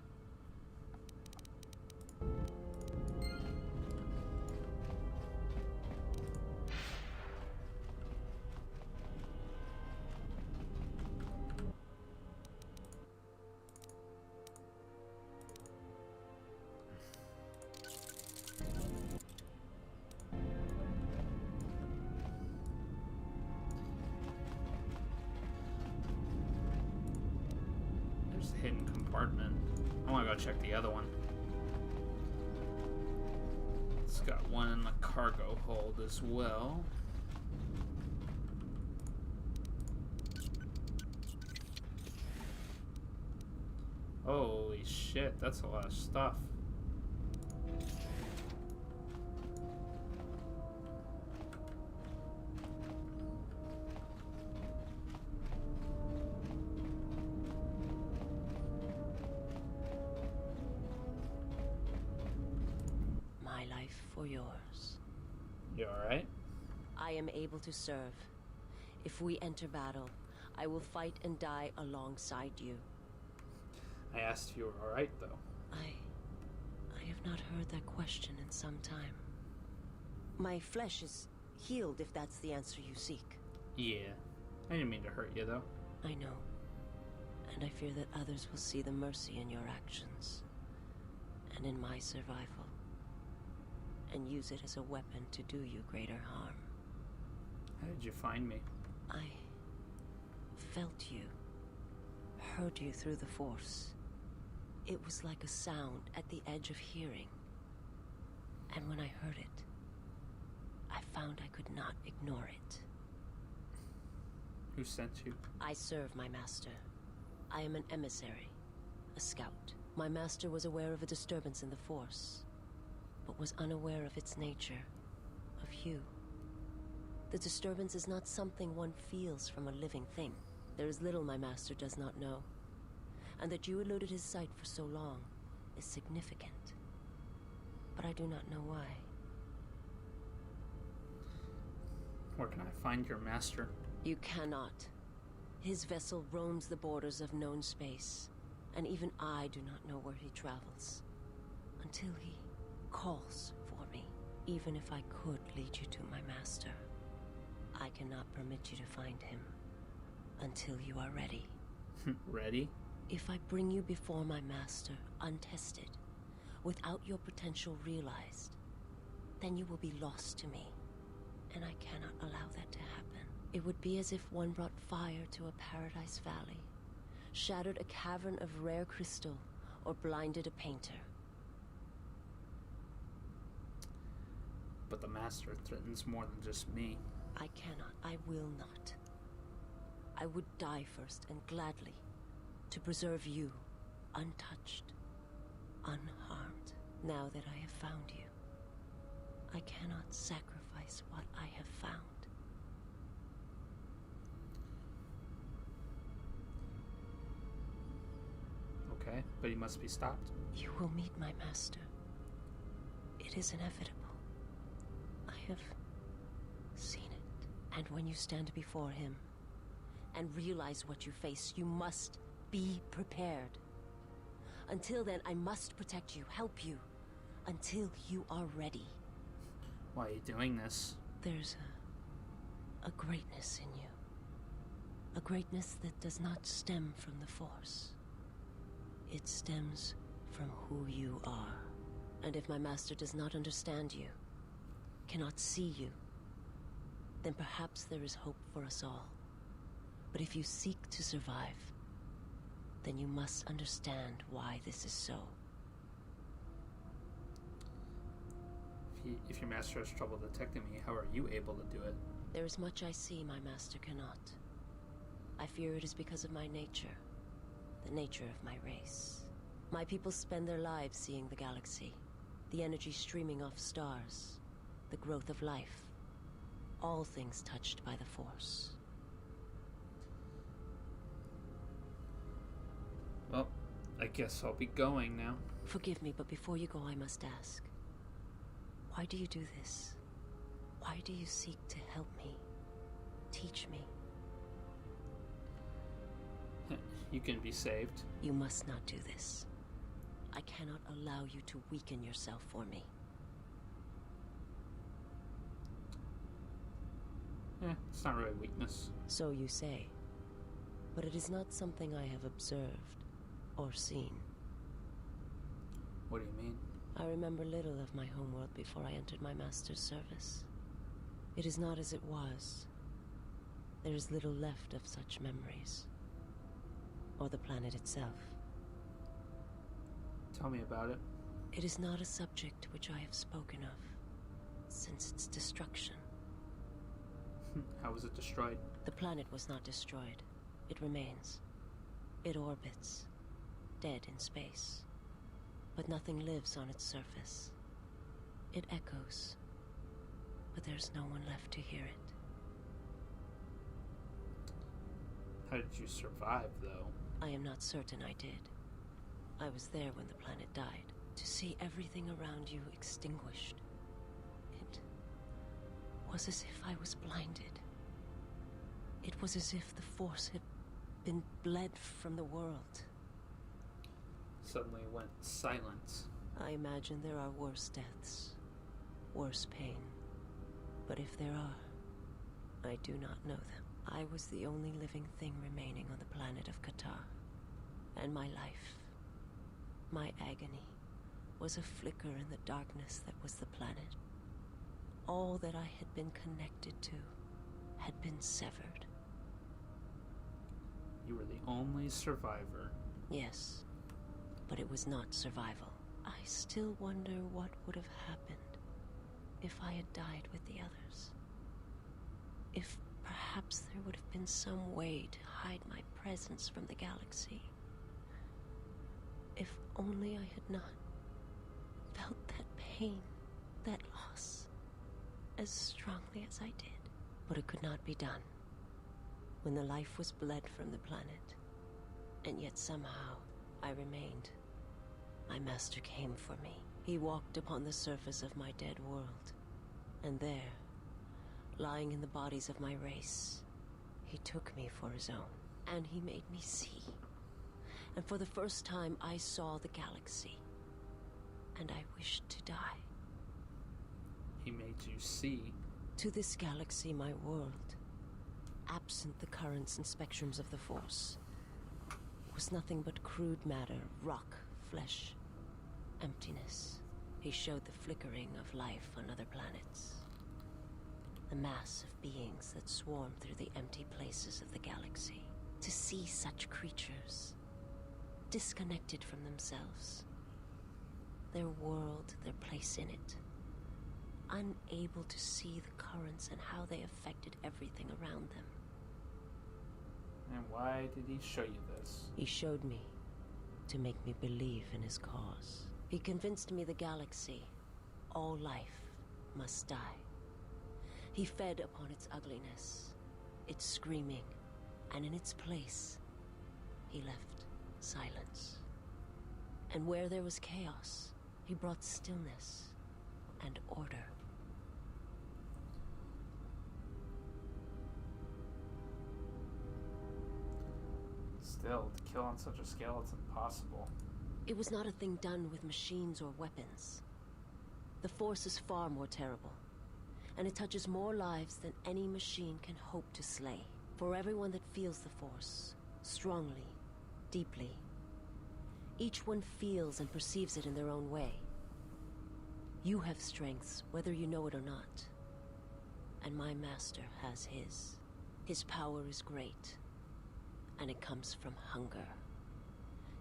a hidden compartment. I want to go check the other one. It's got one in the cargo hold as well. Holy shit, that's a lot of stuff. My life for yours. You alright? I am able to serve. If we enter battle, I will fight and die alongside you. I asked if you were alright, though. I have not heard that question in some time. My flesh is healed, if that's the answer you seek. Yeah. I didn't mean to hurt you, though. I know. And I fear that others will see the mercy in your actions. And in my survival. And use it as a weapon to do you greater harm. How did you find me? I felt you. Heard you through the Force. It was like a sound at the edge of hearing. And when I heard it, I found I could not ignore it. Who sent you? I serve my master. I am an emissary, a scout. My master was aware of a disturbance in the Force, but was unaware of its nature, of you. The disturbance is not something one feels from a living thing. There is little my master does not know. And that you eluded his sight for so long is significant. But I do not know why. Where can I find your master? You cannot. His vessel roams the borders of known space, and even I do not know where he travels. Until he calls for me. Even if I could lead you to my master, I cannot permit you to find him until you are ready. Ready? If I bring you before my master, untested, without your potential realized, then you will be lost to me, and I cannot allow that to happen. It would be as if one brought fire to a paradise valley, shattered a cavern of rare crystal, or blinded a painter. But the master threatens more than just me. I cannot, I will not. I would die first, and gladly, to preserve you, untouched, unharmed. Now that I have found you, I cannot sacrifice what I have found. Okay, but he must be stopped. You will meet my master. It is inevitable. I have seen it. And when you stand before him and realize what you face, you must be prepared. Until then, I must protect you, help you, until you are ready. Why are you doing this? There's a greatness in you. A greatness that does not stem from the Force. It stems from who you are. And if my master does not understand you, cannot see you, then perhaps there is hope for us all. But if you seek to survive, then you must understand why this is so. If your master has trouble detecting me, how are you able to do it? There is much I see my master cannot. I fear it is because of my nature, the nature of my race. My people spend their lives seeing the galaxy, the energy streaming off stars, the growth of life, all things touched by the Force. Well, I guess I'll be going now. Forgive me, but before you go, I must ask. Why do you do this? Why do you seek to help me? Teach me? You can be saved. You must not do this. I cannot allow you to weaken yourself for me. It's not really weakness. So you say. But it is not something I have observed or seen. What do you mean? I remember little of my homeworld before I entered my master's service. It is not as it was. There is little left of such memories. Or the planet itself. Tell me about it. It is not a subject which I have spoken of since its destruction. How was it destroyed? The planet was not destroyed. It remains. It orbits, dead in space. But nothing lives on its surface. It echoes, but there's no one left to hear it. How did you survive, though? I am not certain I did. I was there when the planet died. To see everything around you extinguished. It was as if I was blinded. It was as if the Force had been bled from the world. Suddenly went silent. I imagine there are worse deaths, worse pain. But if there are, I do not know them. I was the only living thing remaining on the planet of Qatar. And my life, my agony, was a flicker in the darkness that was the planet. All that I had been connected to had been severed. You were the only survivor. Yes, but it was not survival. I still wonder what would have happened if I had died with the others. If perhaps there would have been some way to hide my presence from the galaxy. If only I had not felt that pain, that loss, as strongly as I did. But it could not be done. When the life was bled from the planet, and yet somehow I remained. My master came for me. He walked upon the surface of my dead world, and there, lying in the bodies of my race, he took me for his own, and he made me see. And for the first time I saw the galaxy, and I wished to die. He made you see? To this galaxy, my world, absent the currents and spectrums of the Force, was nothing but crude matter, rock, flesh, emptiness. He showed the flickering of life on other planets. The mass of beings that swarm through the empty places of the galaxy. To see such creatures, disconnected from themselves, their world, their place in it, unable to see the currents and how they affected everything around them. And why did he show you this? He showed me to make me believe in his cause. He convinced me the galaxy, all life, must die. He fed upon its ugliness, its screaming, and in its place, he left silence. And where there was chaos, he brought stillness and order. Still, to kill on such a scale, it's impossible. It was not a thing done with machines or weapons. The Force is far more terrible, and it touches more lives than any machine can hope to slay. For everyone that feels the Force, strongly, deeply, each one feels and perceives it in their own way. You have strengths, whether you know it or not. And my master has his. His power is great, and it comes from hunger.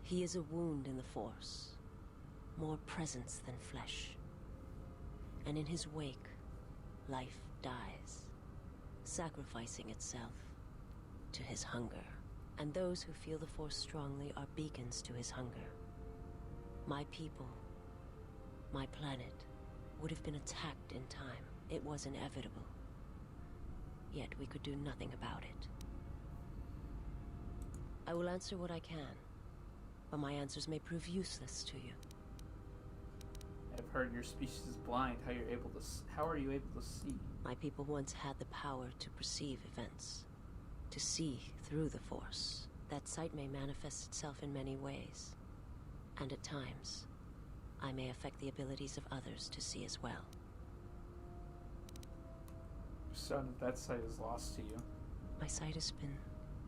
He is a wound in the Force, more presence than flesh. And in his wake, life dies, sacrificing itself to his hunger. And those who feel the Force strongly are beacons to his hunger. My people, my planet, would have been attacked in time. It was inevitable. Yet we could do nothing about it. I will answer what I can, but my answers may prove useless to you. I've heard your species is blind. How are you able to see? My people once had the power to perceive events, to see through the Force. That sight may manifest itself in many ways, and at times, I may affect the abilities of others to see as well. So that sight is lost to you. My sight has been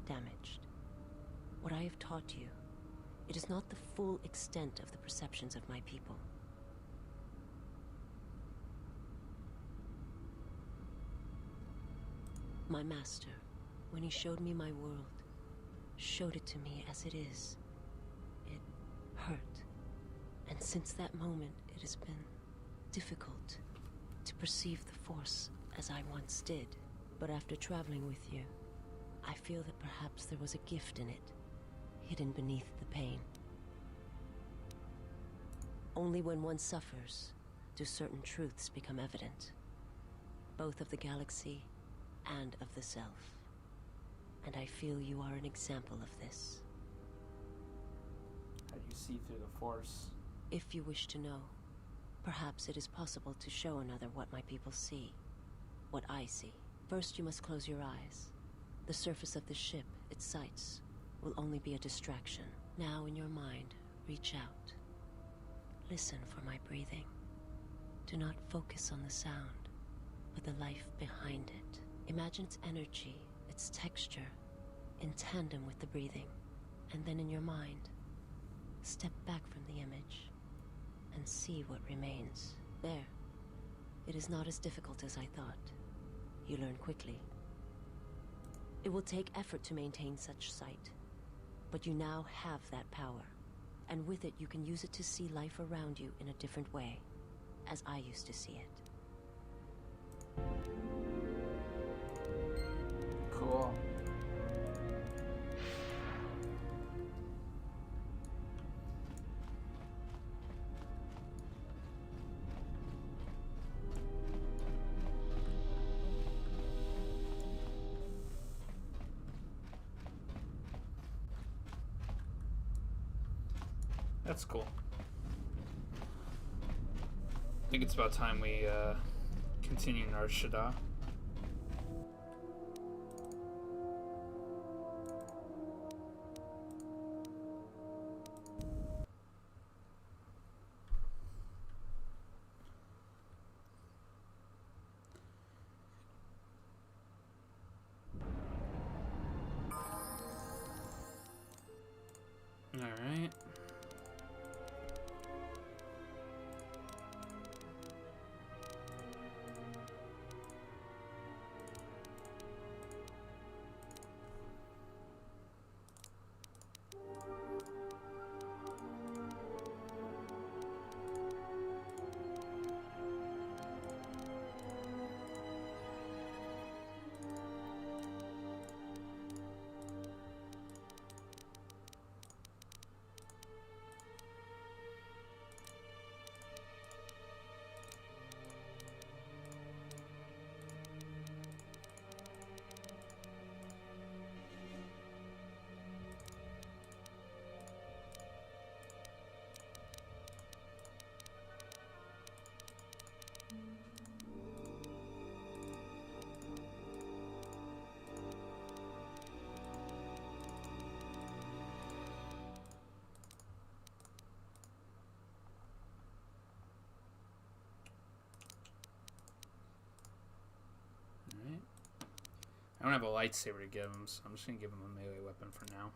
damaged. What I have taught you, it is not the full extent of the perceptions of my people. My master, when he showed me my world, showed it to me as it is. It hurt And since that moment, it has been difficult to perceive the Force as I once did. But after traveling with you, I feel that perhaps there was a gift in it, hidden beneath the pain. Only when one suffers do certain truths become evident, both of the galaxy and of the self. And I feel you are an example of this. How do you see through the Force? If you wish to know, perhaps it is possible to show another what my people see, what I see. First, you must close your eyes. The surface of the ship, its sights, will only be a distraction. Now, in your mind, reach out. Listen for my breathing. Do not focus on the sound, but the life behind it. Imagine its energy, its texture, in tandem with the breathing. And then in your mind, step back from the image and see what remains. There. It is not as difficult as I thought. You learn quickly. It will take effort to maintain such sight, but you now have that power. And with it, you can use it to see life around you in a different way, as I used to see it. Cool. That's cool. I think it's about time we continue Nar Shaddaa. All right. I don't have a lightsaber to give him, so I'm just going to give him a melee weapon for now.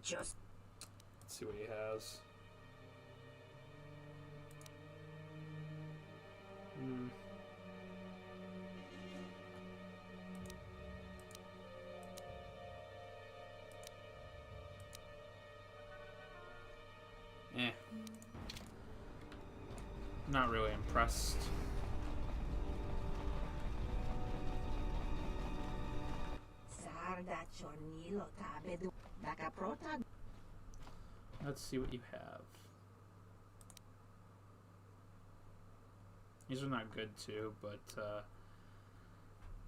Let's see what he has. Not really impressed. Let's see what you have. These are not good too, but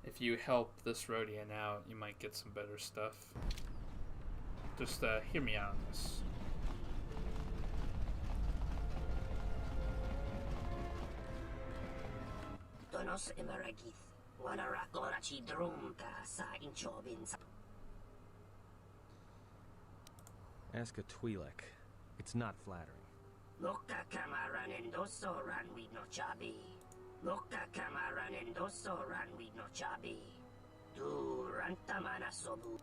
if you help this Rodian out, you might get some better stuff. Just hear me out on this. Tonos Imaragith. Wanarakorachi Drumka sa Inchovins. Ask a Twi'lek. It's not flattering. Loka Kamaran Endoso Ranwi no Chabi. Loka Kamaran Endoso Ranwi no Chabi. Durantamana Sobu.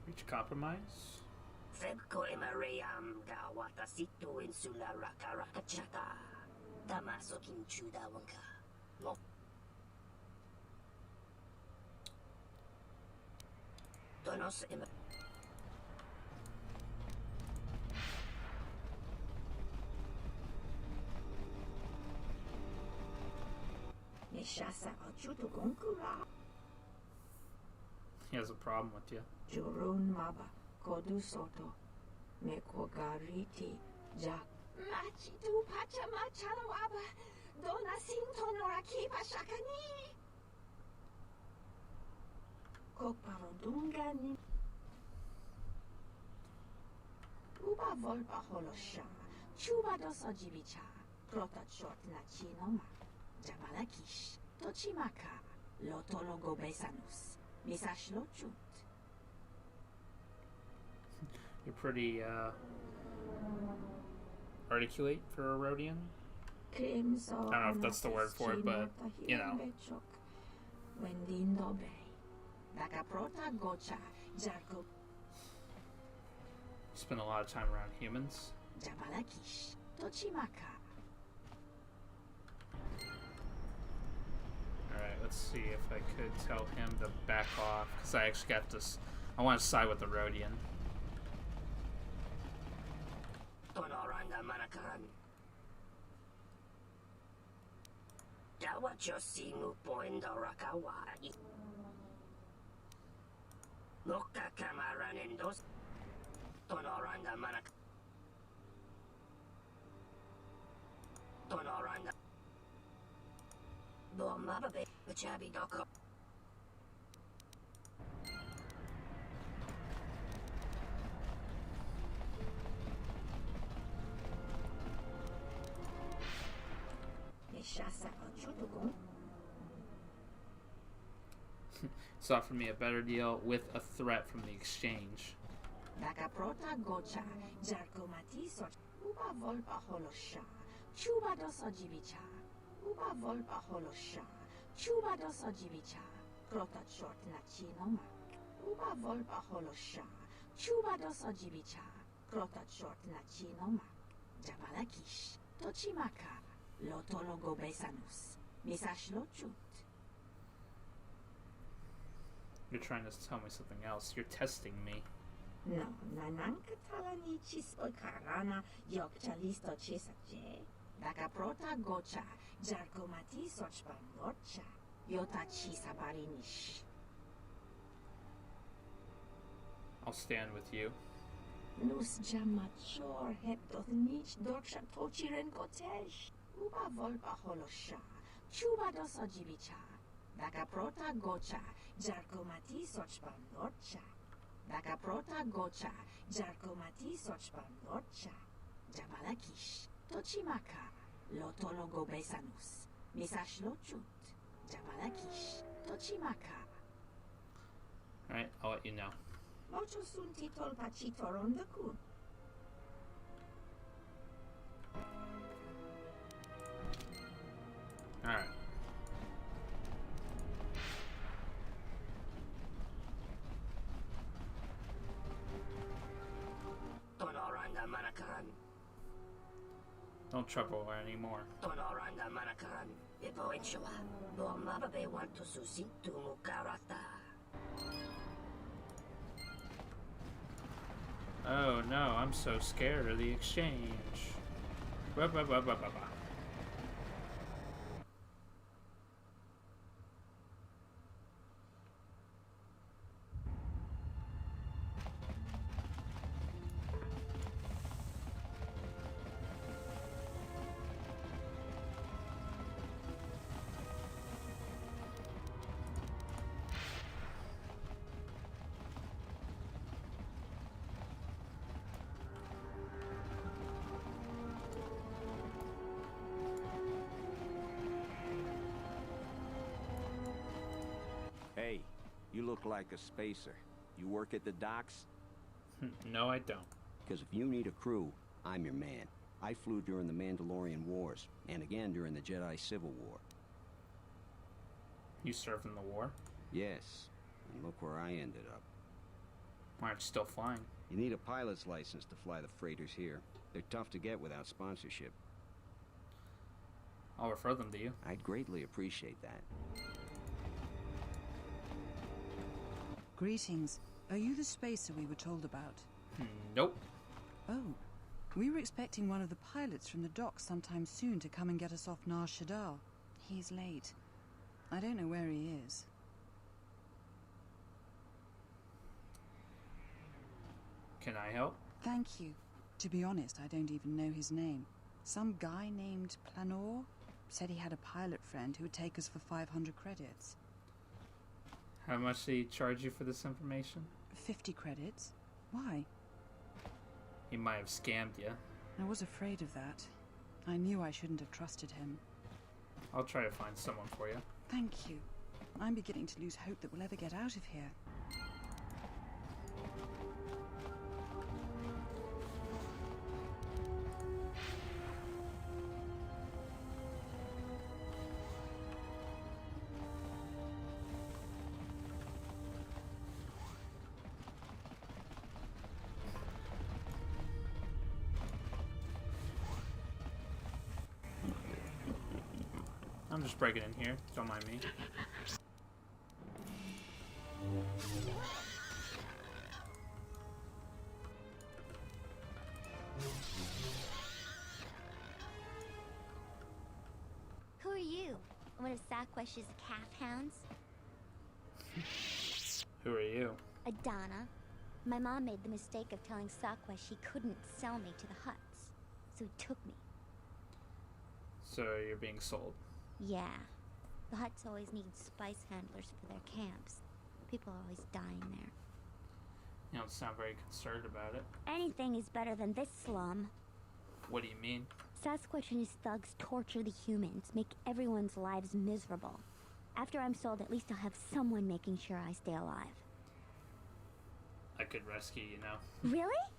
Reach compromise? Febko Imaream Gawata Situ Insula Raka Rakachata. Damaso Kinchuda Wanka. Lo. Tonos Ima. Nishasa Achutu Gonkura. He has a problem with you. Jurun Maba, Kodu Soto, Mekogariti, Jak. Machitu Pachama Chalawaba, Dona Sinto Norakipa Shakani. Koparodungani. Uba Volpa Holosha, Chuba Dosa Jibicha, Prota Short Nachinoma, Jabalakish, Tochimaka, Lotologo Besanus, Misashlochut. You're pretty, articulate for a Rhodian? I don't know if that's the word for it, but, you know. Wendindo Bay. Dakaprota Gocha, Jarko. Spend a lot of time around humans. Jabalakish, Tochimaka. Alright, let's see if I could tell him to back off, because I actually got this. I want to side with the Rhodian. Tonoranda Manakaran. Dawachosimu Poindo Rakawa. Loka Kamaran Endos. Tonoranda Manak. Tonoranda. Bomababe, Chabi Doko. It's offered me a better deal with a threat from the exchange. Dakaprota Gocha, Jarkomati Soch, Uba Volpa Holosha, Chuba Dosa Jibicha, Uba Volpa Holosha, Chuba Dosa Jibicha, Prota Short Nachinoma, Uba Volpa Holosha, Chuba Dosa Jibicha, Prota Short Nachinoma, Jabalakish, Tochimaka, Lotologo Besanus, Misashlochut. You're trying to tell me something else. You're testing me. No, Nanankatalani Chispokarana Yokchalisto Chisache, Dakaprota Gocha, Jarkomati Sochpan Lorcha, Yota Chisabarinish. I'll stand with you. Nus Jamachor Hepdothnich Dorksha Tochiren Kotesh, Uba Volpa Holosha, Chuba Dosa Jibicha, Dakaprota Gocha, Jarkomati Sochpan Lorcha. Dakaprota Gocha, Jarkomati Sochpan Lorcha, Jabalakish, Tochimaka, Lotologo Besanus, Misashlochut, Jabalakish, Tochimaka. Alright, I'll let you know. Mochosun Titol Pachitoron the Kun. Alright. Tonoranda Manakaran. Don't trouble her anymore. Tonoranda Manakaran. Ipo Inshua. Bomababe want to susintu Mukarata. Oh no, I'm so scared of the exchange. Ba ba ba ba ba ba. You look like a spacer. You work at the docks? No, I don't. Because if you need a crew, I'm your man. I flew during the Mandalorian Wars, and again during the Jedi Civil War. You served in the war? Yes, and look where I ended up. Why aren't you still flying? You need a pilot's license to fly the freighters here. They're tough to get without sponsorship. I'll refer them to you. I'd greatly appreciate that. Greetings. Are you the spacer we were told about? Nope. Oh. We were expecting one of the pilots from the docks sometime soon to come and get us off Nar Shaddaa. He's late. I don't know where he is. Can I help? Thank you. To be honest, I don't even know his name. Some guy named Planor said he had a pilot friend who would take us for 500 credits. How much did he charge you for this information? 50 credits? Why? He might have scammed you. I was afraid of that. I knew I shouldn't have trusted him. I'll try to find someone for you. Thank you. I'm beginning to lose hope that we'll ever get out of here. I'm just breaking in here. Don't mind me. Who are you? One of Saquesh's calf hounds? Who are you? Adana. My mom made the mistake of telling Saquesh she couldn't sell me to the Hutts, so he took me. So you're being sold? Yeah. The Hutts always need spice handlers for their camps. People are always dying there. You don't sound very concerned about it. Anything is better than this slum. What do you mean? Sasquatch and his thugs torture the humans, make everyone's lives miserable. After I'm sold, at least I'll have someone making sure I stay alive. I could rescue you now. Really?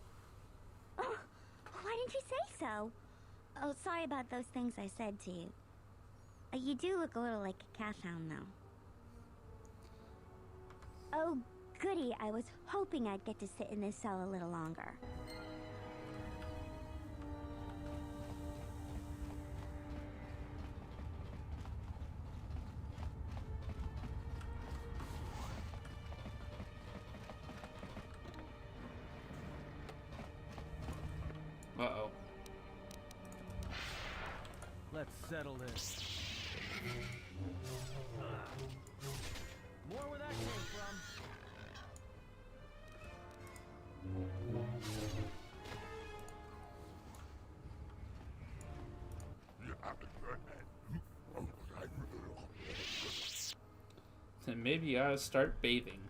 Oh, why didn't you say so? Oh, sorry about those things I said to you. You do look a little like a calf hound, though. Oh, goody. I was hoping I'd get to sit in this cell a little longer. Uh-oh. Let's settle this. More where that came from. Then maybe you ought to start bathing.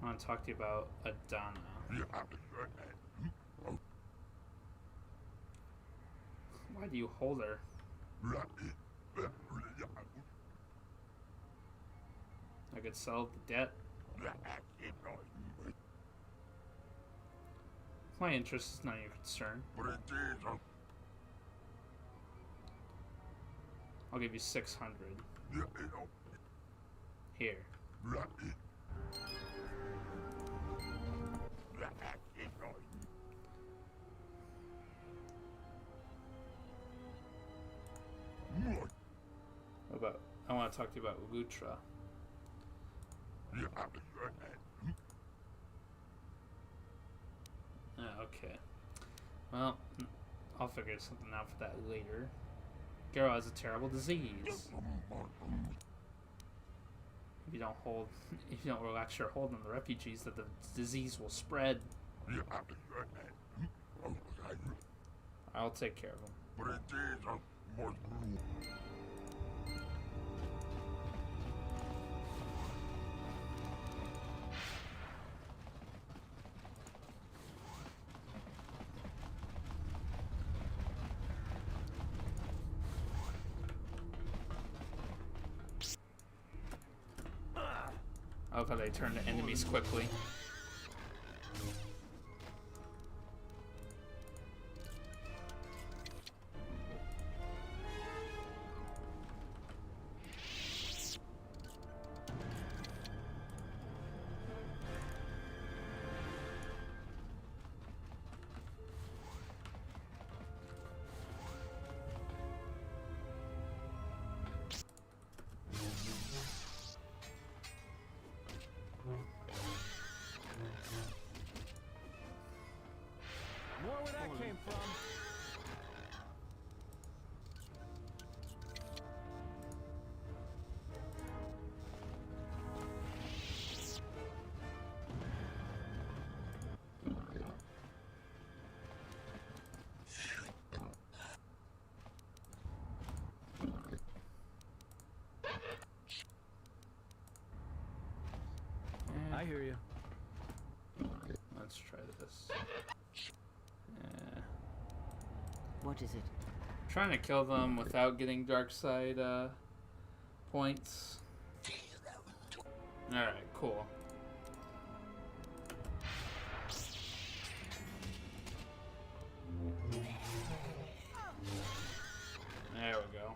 I want to talk to you about Adana. Why do you hold her? I could sell the debt. My interest is not your concern. I'll give you 600. Here. What about? I want to talk to you about Lutra. Okay. Well, I'll figure something out for that later. Girl has a terrible disease. If you don't relax your hold on the refugees, that the disease will spread. I'll take care of them. I love how they turn to enemies quickly. More where that came from. I hear you. Let's try this. What is it? Trying to kill them without getting dark side points. Alright, cool. There we go.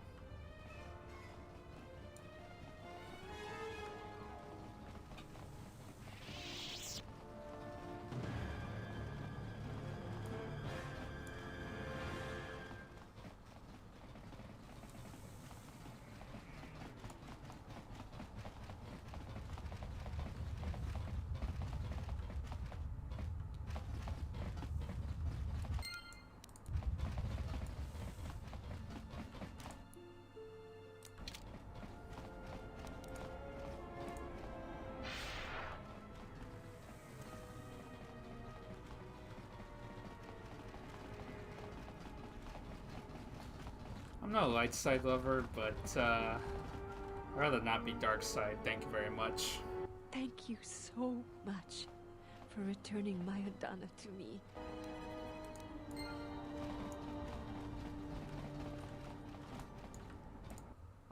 I'm not a light side lover, but I'd rather not be dark side. Thank you very much. Thank you so much for returning my Adana to me.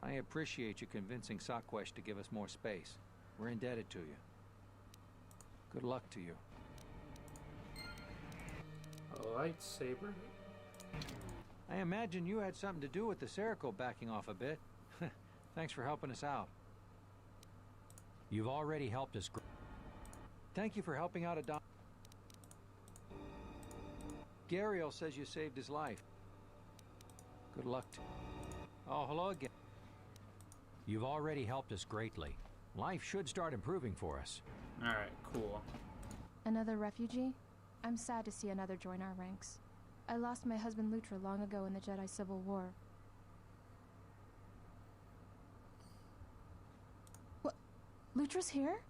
I appreciate you convincing Sakwesh to give us more space. We're indebted to you. Good luck to you. A lightsaber? I imagine you had something to do with the Serico backing off a bit. Thanks for helping us out. You've already helped us. Thank you for helping out Adon. Gariel says you saved his life. Good luck to you. Oh, hello again. You've already helped us greatly. Life should start improving for us. Alright, cool. Another refugee? I'm sad to see another join our ranks. I lost my husband Lutra long ago in the Jedi Civil War. What? Lutra's here?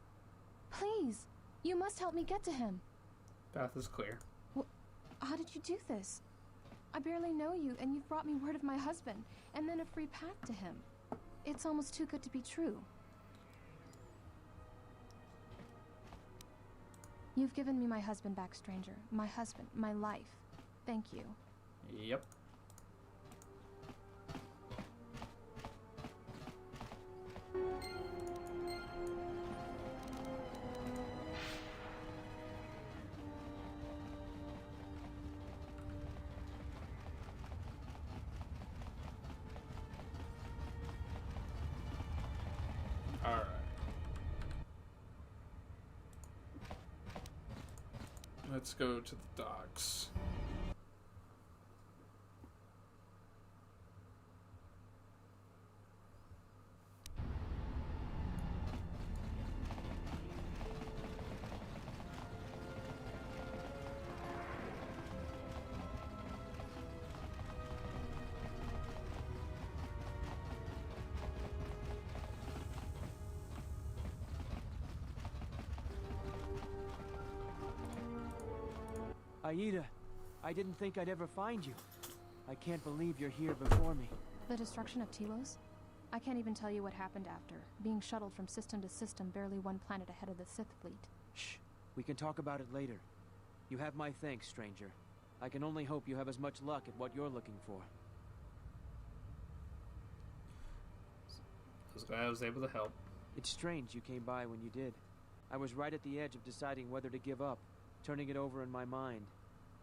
Please, you must help me get to him. Path is clear. How did you do this? I barely know you, and you've brought me word of my husband, and then a free path to him. It's almost too good to be true. You've given me my husband back, stranger. My husband, my life. Thank you. Yep. All right. Let's go to the docks. Aida, I didn't think I'd ever find you. I can't believe you're here before me. The destruction of Telos? I can't even tell you what happened after. Being shuttled from system to system, barely one planet ahead of the Sith fleet. Shh. We can talk about it later. You have my thanks, stranger. I can only hope you have as much luck at what you're looking for. I was glad I was able to help. It's strange you came by when you did. I was right at the edge of deciding whether to give up, turning it over in my mind.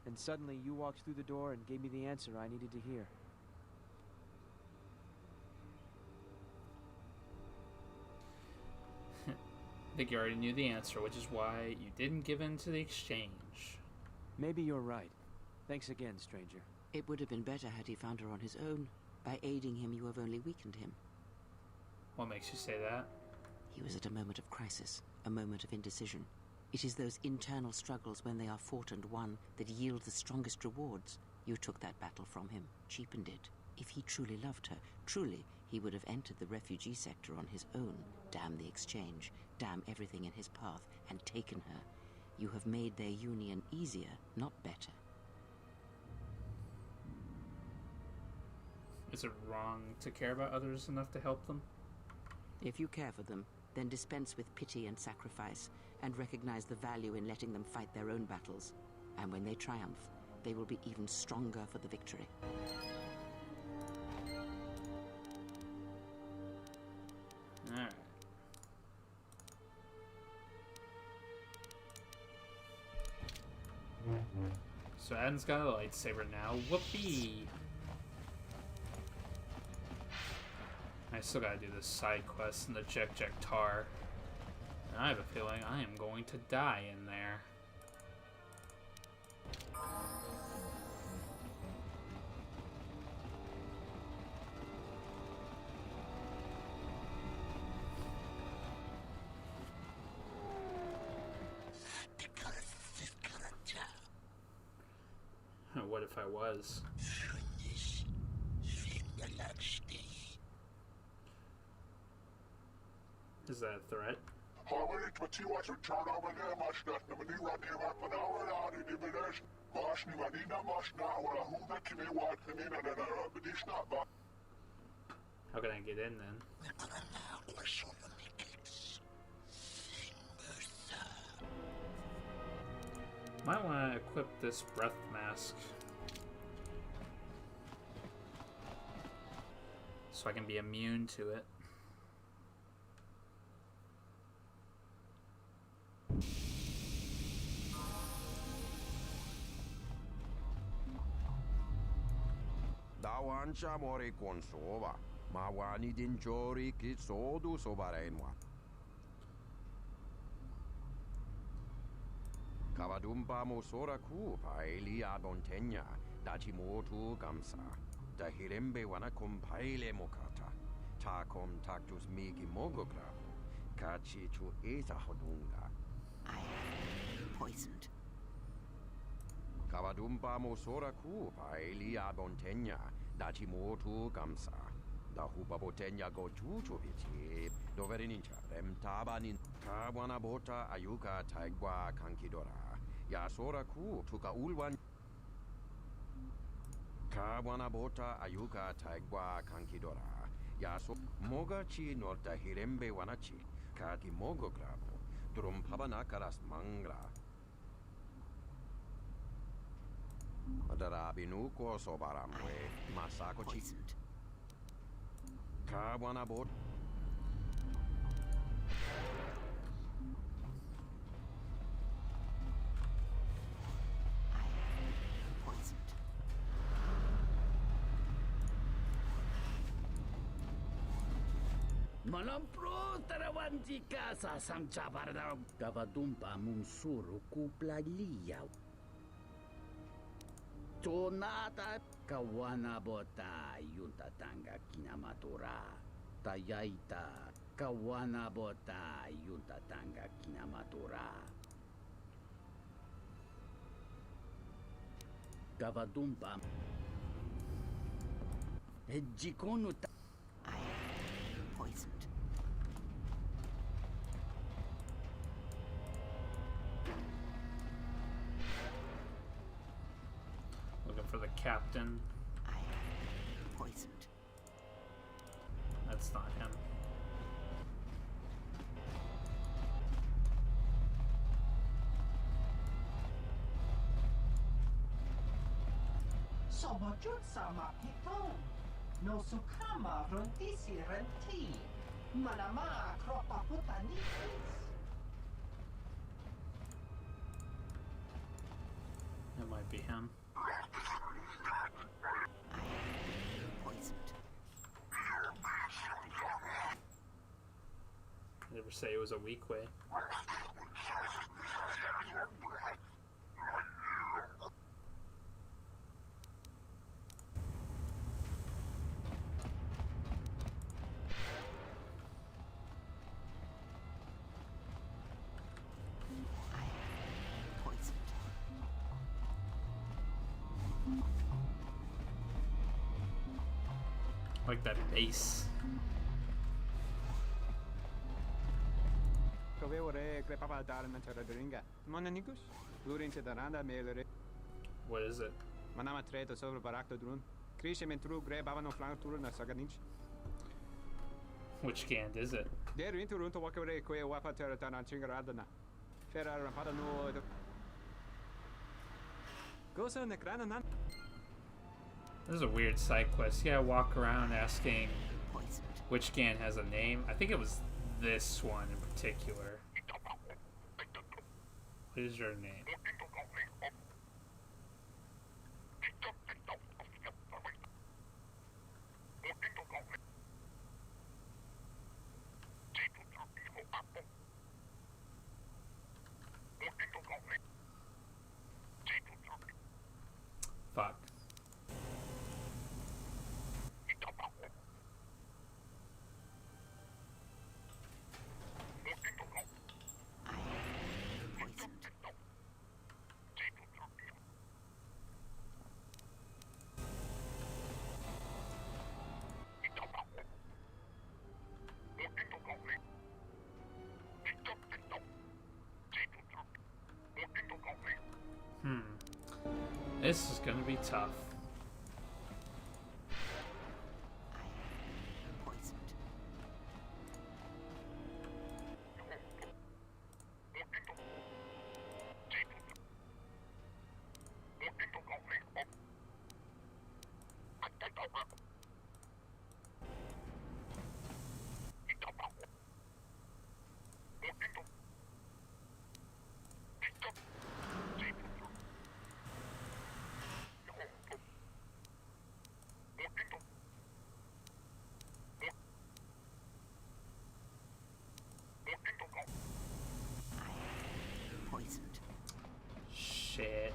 And suddenly you walked through the door and gave me the answer I needed to hear. I think you already knew the answer, which is why you didn't give in to the exchange. Maybe you're right. Thanks again, stranger. It would have been better had he found her on his own. By aiding him, you have only weakened him. What makes you say that? He was at a moment of crisis, a moment of indecision. It is those internal struggles when they are fought and won that yield the strongest rewards. You took that battle from him, cheapened it. If he truly loved her, truly, he would have entered the refugee sector on his own, damn the exchange, damn everything in his path, and taken her. You have made their union easier, not better. Is it wrong to care about others enough to help them? If you care for them, then dispense with pity and sacrifice, and recognize the value in letting them fight their own battles. And when they triumph, they will be even stronger for the victory. Alright. So Adam's got a lightsaber now. Whoopee! I still gotta do this side quest in the Jek Tar. And I have a feeling I am going to die in there. What if I was? Is that a threat? How can I get in then? Might want to equip this breath mask so I can be immune to it. Dawancha mori konsova, mawani dinjori kitsodu sobarenwa. Kavadumpa mosora ku paeli abontenya, dachimotu gamsa. Dahirembe wanakum paile mokata. Takom tactus migi mogografu. Kachi tu esa hodunga. I am poisoned. Kavadumpa mosora ku paeli abontenya, dachimotu gamsa. Dahupa botenya go chuchu viti, doverinincha rem tabanin. Kawana bota ayuka taigwa kankidora. Yasora ku tuka ulwan. Kawana bota ayuka taigwa kankidora. Yaso moga chi norta hirembe wanachi. Kaki mogo grabo. Drum pabanakaras mangra. Darabinu ko sobaramwe. Masako chi. Kawana bota. Malampro tarawanti casa samchabarda gavadumpa munsuru kuplaliyaw. Tonata kawana bota yuntatanga kinamatura. Tayaita kawana bota yuntatanga kinamatura. Gavadumpa Ejikonu I am poisoned. Looking for the captain. I am poisoned. That's not him. Somojut sama pitong. No sukama rontisi renti. Manama tropa putanis. That might be him. Never say it was a weak way. Like that bass. What is it? Which Gand is it? This is a weird side quest. You gotta walk around asking which Gand has a name. I think it was this one in particular. What is your name? Fuck. This is gonna be tough. Shit.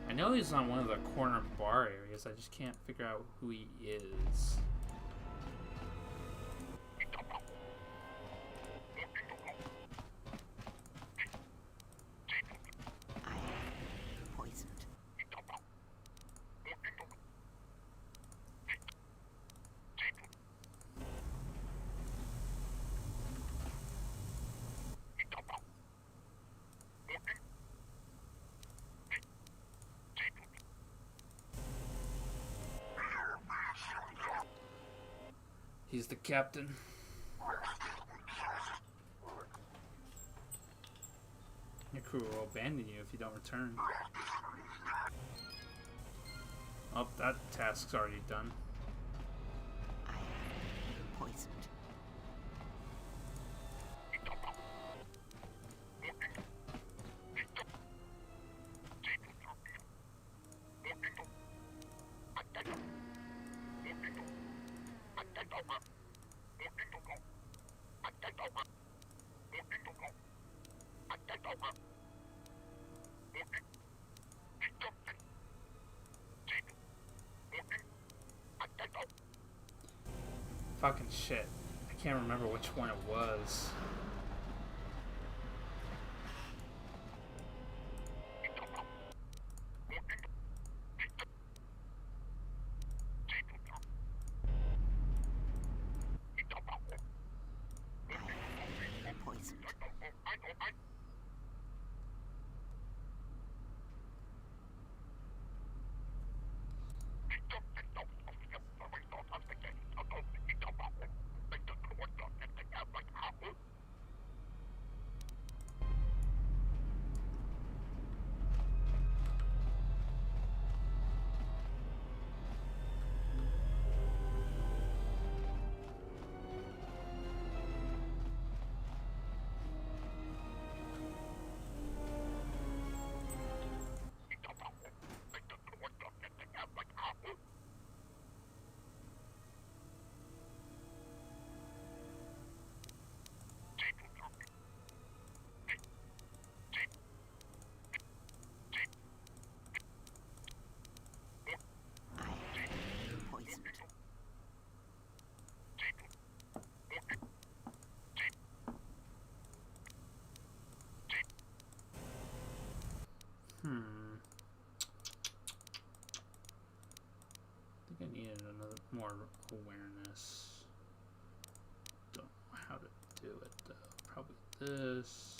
I know he's on one of the corner bar areas, I just can't figure out who he is. He's the captain. Your crew will abandon you if you don't return. Oh, that task's already done. Poisoned. Fucking shit. I can't remember which one it was. more awareness. Don't know how to do it though. Probably this.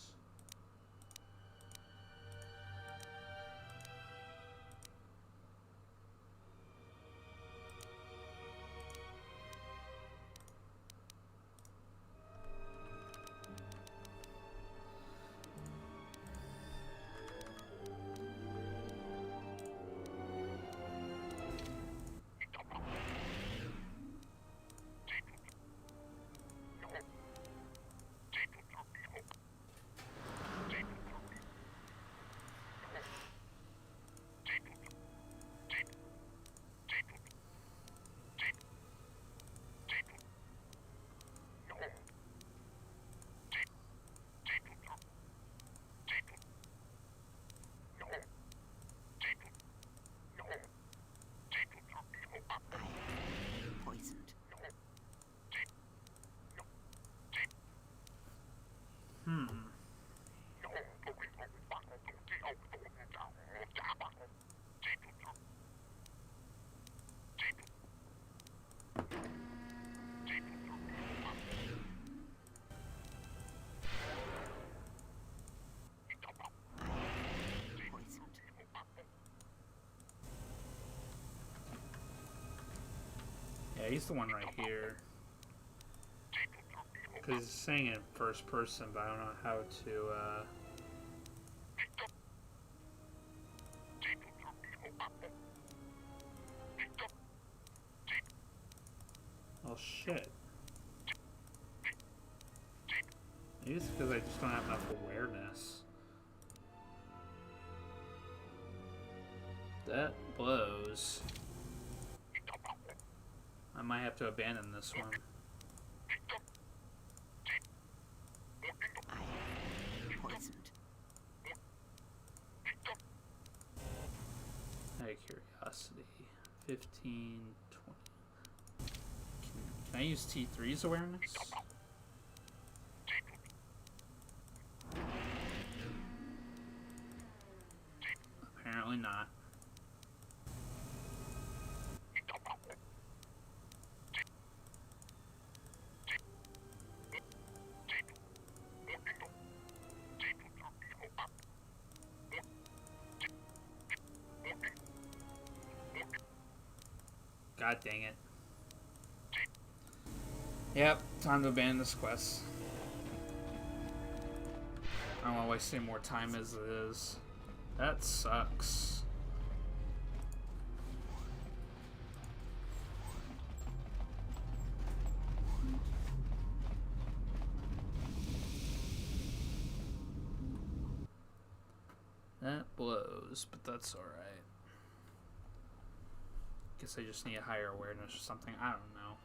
Yeah, he's the one right here. Because it's saying it in first person, but I don't know how to, Oh shit. Maybe it's because I just don't have enough awareness. That blows. I might have to abandon this one. I am poisoned. Out of curiosity. 15, 20. Can I use T3's awareness? Apparently not. God dang it. Yep, time to abandon this quest. I don't want to waste any more time as it is. That sucks. That blows, but that's alright. Guess I just need a higher awareness or something. I don't know.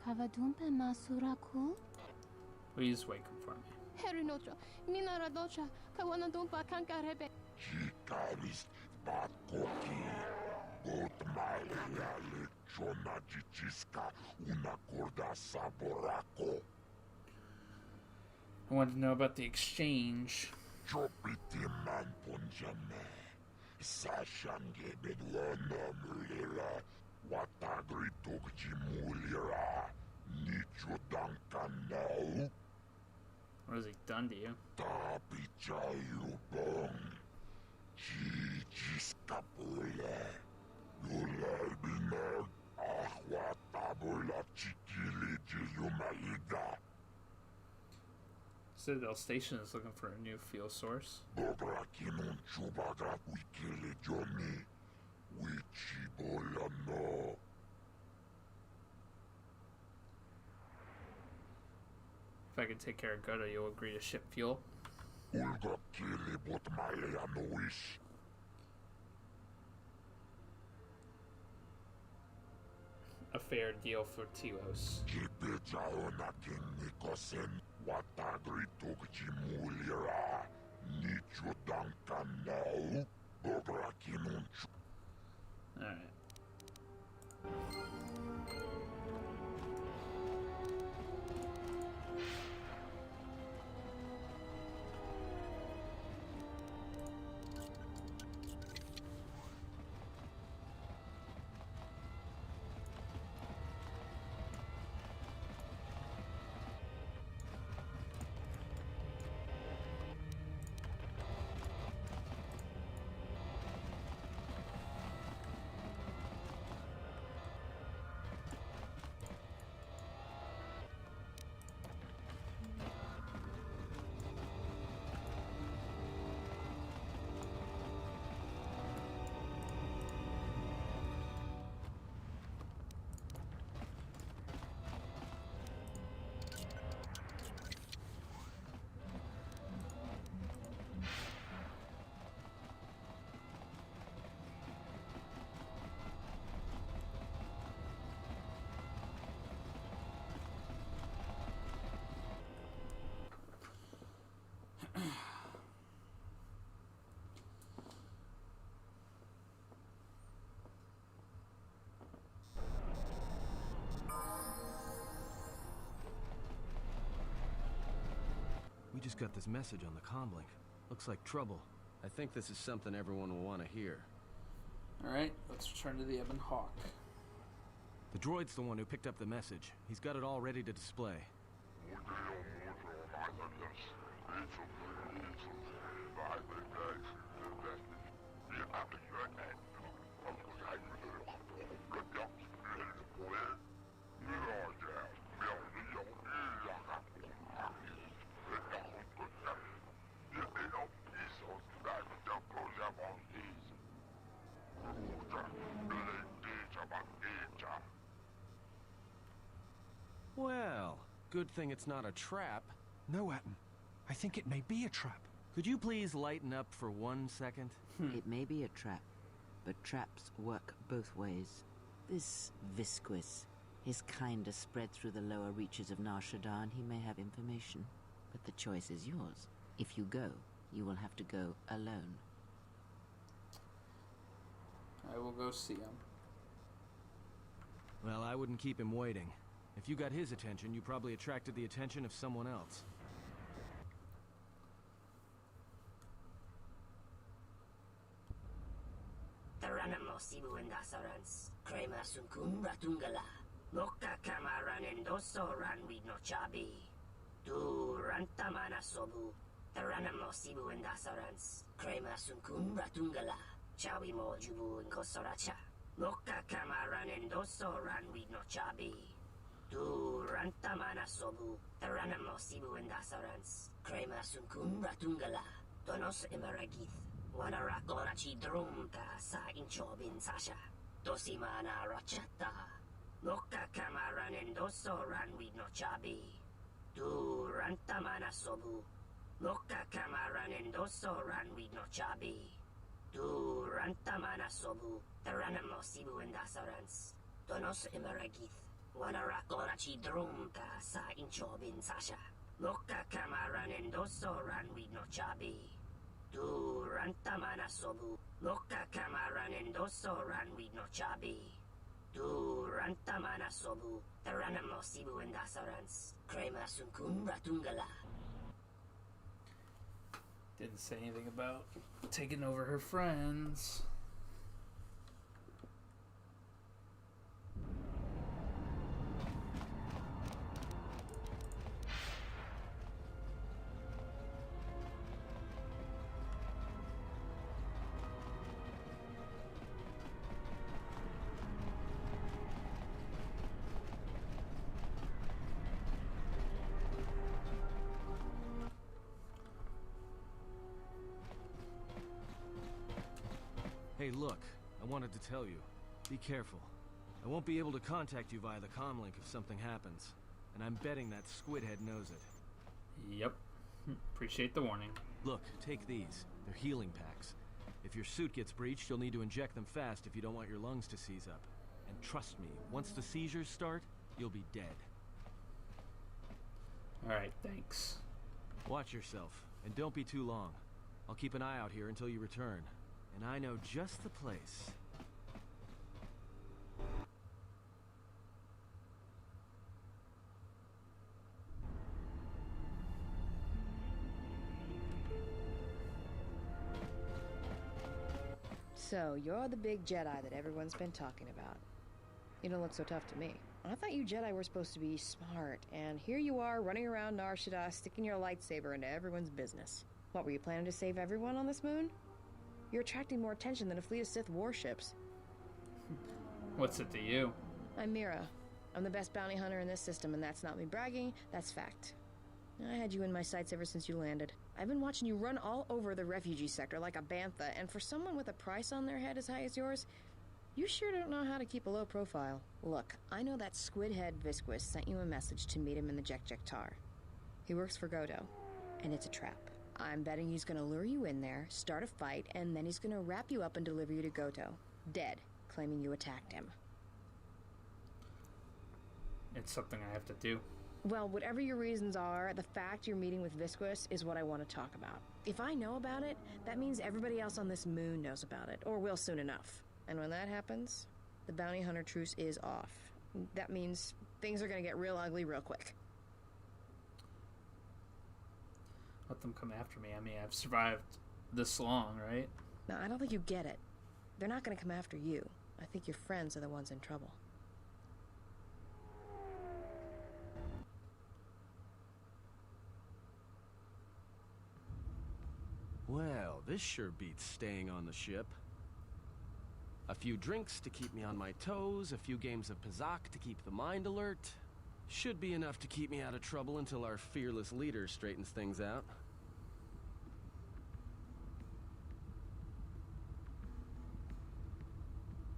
Kavadumpe masuraku? Please wake him for me. Herinocha, minaradocha, kawanadumpa kankarebe. Chikaris Bakoki, Botmalia Lechona Jichiska, una corda saborako. I want to know about the exchange. Chopiti man punjame, Sashange bedwana mulira, Watagri tokji mulira, Nicho dankanau. What has he done to you? Tapichayubong. Chichiskapule. Lulalbinag. Ahwatabula chikili jiyumaliga. Citadel Station is looking for a new fuel source. Bobrakinun chubagat wikili joni. Wichibola no. If I can take care of Godo, you'll agree to ship fuel. A fair deal for Tilos. Alright. We just got this message on the comlink. Looks like trouble. I think this is something everyone will want to hear. Alright, let's return to the Ebon Hawk. The droid's the one who picked up the message. He's got it all ready to display. Well, good thing it's not a trap. No, Atton. I think it may be a trap. Could you please lighten up for 1 second? It may be a trap, but traps work both ways. This Visquis, his kind is spread through the lower reaches of Nar Shaddaa, and he may have information. But the choice is yours. If you go, you will have to go alone. I will go see him. Well, I wouldn't keep him waiting. If you got his attention, you probably attracted the attention of someone else. Taranamo Sibu and Asarans, Krema Sunkun Ratungala, Moka Kamaran and Doso Ranwi no Chabi, Du Rantamana Sobu, Taranamo Sibu and Asarans, Krema Sunkun Ratungala, Chawi Mo Jubu and Kosoracha, Moka Kamaran and Doso Ranwi no Chabi, Du Rantamana Sobu, Taranamo Sibu and Asarans, Krema Sunkun Ratungala, Donos Emaragith. Wanarakora chi drumta sa inchobin sasha. Dosimana rachata. Moka kamaran and doso ranwi no chabi. Du rantamana sobu. Moka kamaran and doso ranwi no chabi. Du rantamana sobu. Taranamo sibu and asarans. Donos emaragith. Wanarakora chi drumta sa inchobin sasha. Moka kamaran and doso ranwi no chabi. Du rantamana sobu, moka kamaran and doso ranwi no chabi. Du rantamana sobu, taranamo sibu and asarans, krema sunkun ratungala. Didn't say anything about taking over her friends. Hey, look, I wanted to tell you. Be careful. I won't be able to contact you via the comlink if something happens. And I'm betting that Squidhead knows it. Yep. Appreciate the warning. Look, take these. They're healing packs. If your suit gets breached, you'll need to inject them fast if you don't want your lungs to seize up. And trust me, once the seizures start, you'll be dead. Alright, thanks. Watch yourself, and don't be too long. I'll keep an eye out here until you return. And I know just the place. So, you're the big Jedi that everyone's been talking about. You don't look so tough to me. I thought you Jedi were supposed to be smart, and here you are running around Nar Shaddaa sticking your lightsaber into everyone's business. What, were you planning to save everyone on this moon? You're attracting more attention than a fleet of Sith warships. What's it to you? I'm Mira. I'm the best bounty hunter in this system, and that's not me bragging, that's fact. I had you in my sights ever since you landed. I've been watching you run all over the Refugee Sector like a bantha, and for someone with a price on their head as high as yours, you sure don't know how to keep a low profile. Look, I know that squid-head Visquis sent you a message to meet him in the Jek-Jek-Tar. He works for Godo, and it's a trap. I'm betting he's gonna lure you in there, start a fight, and then he's gonna wrap you up and deliver you to Godo. Dead, claiming you attacked him. It's something I have to do. Well, whatever your reasons are, the fact you're meeting with Visquis is what I want to talk about. If I know about it, that means everybody else on this moon knows about it, or will soon enough. And when that happens, the bounty hunter truce is off. That means things are going to get real ugly real quick. Let them come after me. I mean, I've survived this long, right? No, I don't think you get it. They're not going to come after you. I think your friends are the ones in trouble. Well, this sure beats staying on the ship. A few drinks to keep me on my toes, a few games of Pazak to keep the mind alert. Should be enough to keep me out of trouble until our fearless leader straightens things out.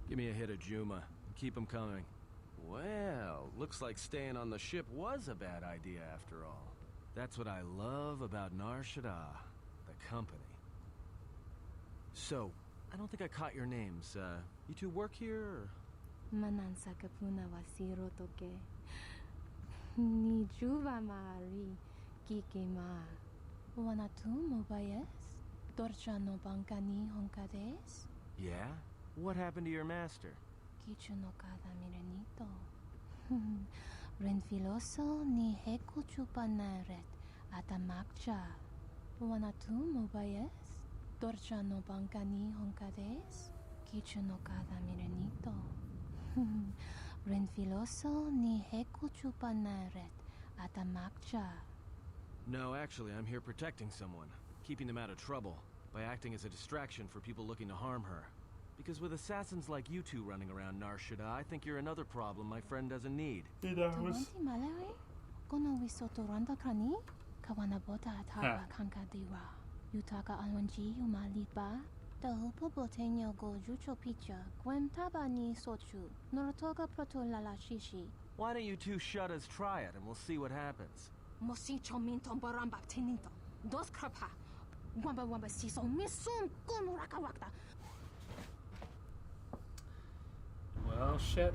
Give me a hit of Juma. Keep 'em coming. Well, looks like staying on the ship was a bad idea after all. That's what I love about Nar Shaddaa. The company. So, I don't think I caught your names. You two work here, or? Manansa kapuna wasiro toke. Ni juva mari kike ma. Wanatu mobayes. Dorcha no bankani honkades. Yeah? What happened to your master? Kichu no kada mirenito. Renfiloso ni heku chupanaret atamakcha. Wanatu mobayes. Dorcha no bankani honkades. Kichu no kada mirenito. Renfiloso ni heku chupanaret atamakcha. No, actually, I'm here protecting someone. Keeping them out of trouble. By acting as a distraction for people looking to harm her. Because with assassins like you two running around Nar Shaddaa, I think you're another problem my friend doesn't need. Tawanti malawe? Kono wisoto randa krani? Kawana bota atara kanka diwa. Yutaka alwanji yumaliba. Tahupo botenyo go jucho picha. Gwem taba ni sochu. Norotoga proto lala shishi. Why don't you two shut us try it and we'll see what happens? Mosicho minton baramba teninto. Dos krapa. Wamba wamba siso misum kun rakawakta. Well, shit.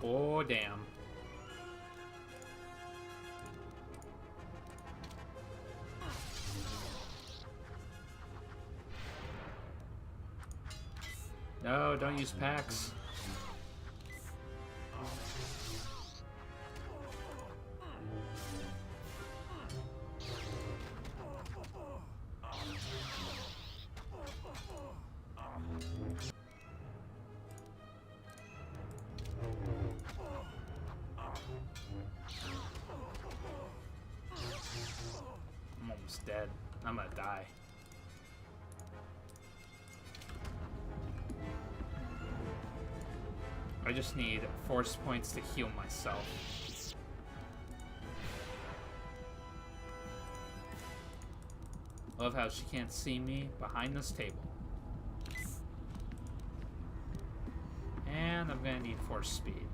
Oh, damn. No, don't use packs. I'm almost dead. I'm gonna die. I just need force points to heal myself. Love how she can't see me behind this table. And I'm gonna need force speed.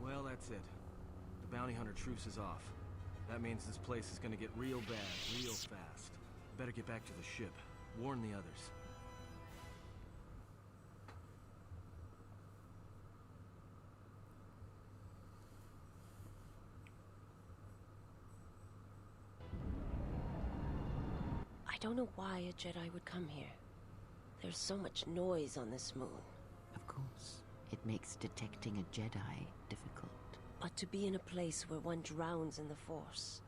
Well, that's it. The bounty hunter truce is off. That means this place is gonna get real bad, real fast. Better get back to the ship. Warn the others. I don't know why a Jedi would come here. There's so much noise on this moon. Of course. It makes detecting a Jedi difficult. But to be in a place where one drowns in the Force,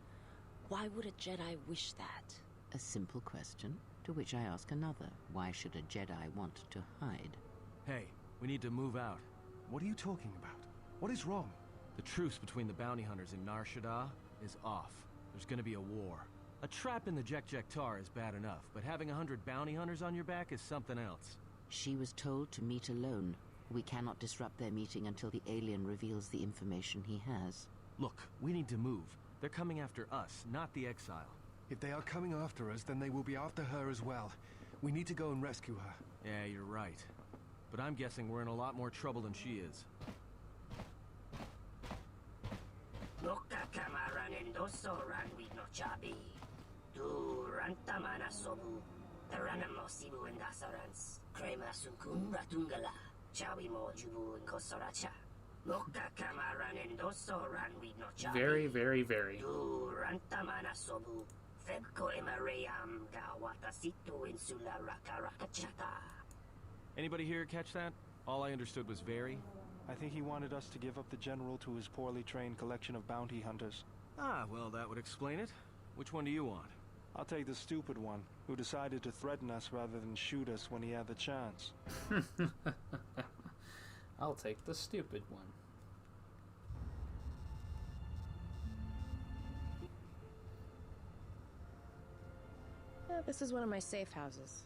why would a Jedi wish that? A simple question, to which I ask another. Why should a Jedi want to hide? Hey, we need to move out. What are you talking about? What is wrong? The truce between the bounty hunters and Nar Shaddaa is off. There's gonna be a war. A trap in the Jek-Jek-Tar is bad enough, but having 100 bounty hunters on your back is something else. She was told to meet alone. We cannot disrupt their meeting until the alien reveals the information he has. Look, we need to move. They're coming after us, not the Exile. If they are coming after us, then they will be after her as well. We need to go and rescue her. Yeah, you're right. But I'm guessing we're in a lot more trouble than she is. Very, very, very. Anybody here catch that? All I understood was very. I think he wanted us to give up the general to his poorly trained collection of bounty hunters. Ah, well, that would explain it. Which one do you want? I'll take the stupid one, who decided to threaten us rather than shoot us when he had the chance. I'll take the stupid one. This is one of my safe houses.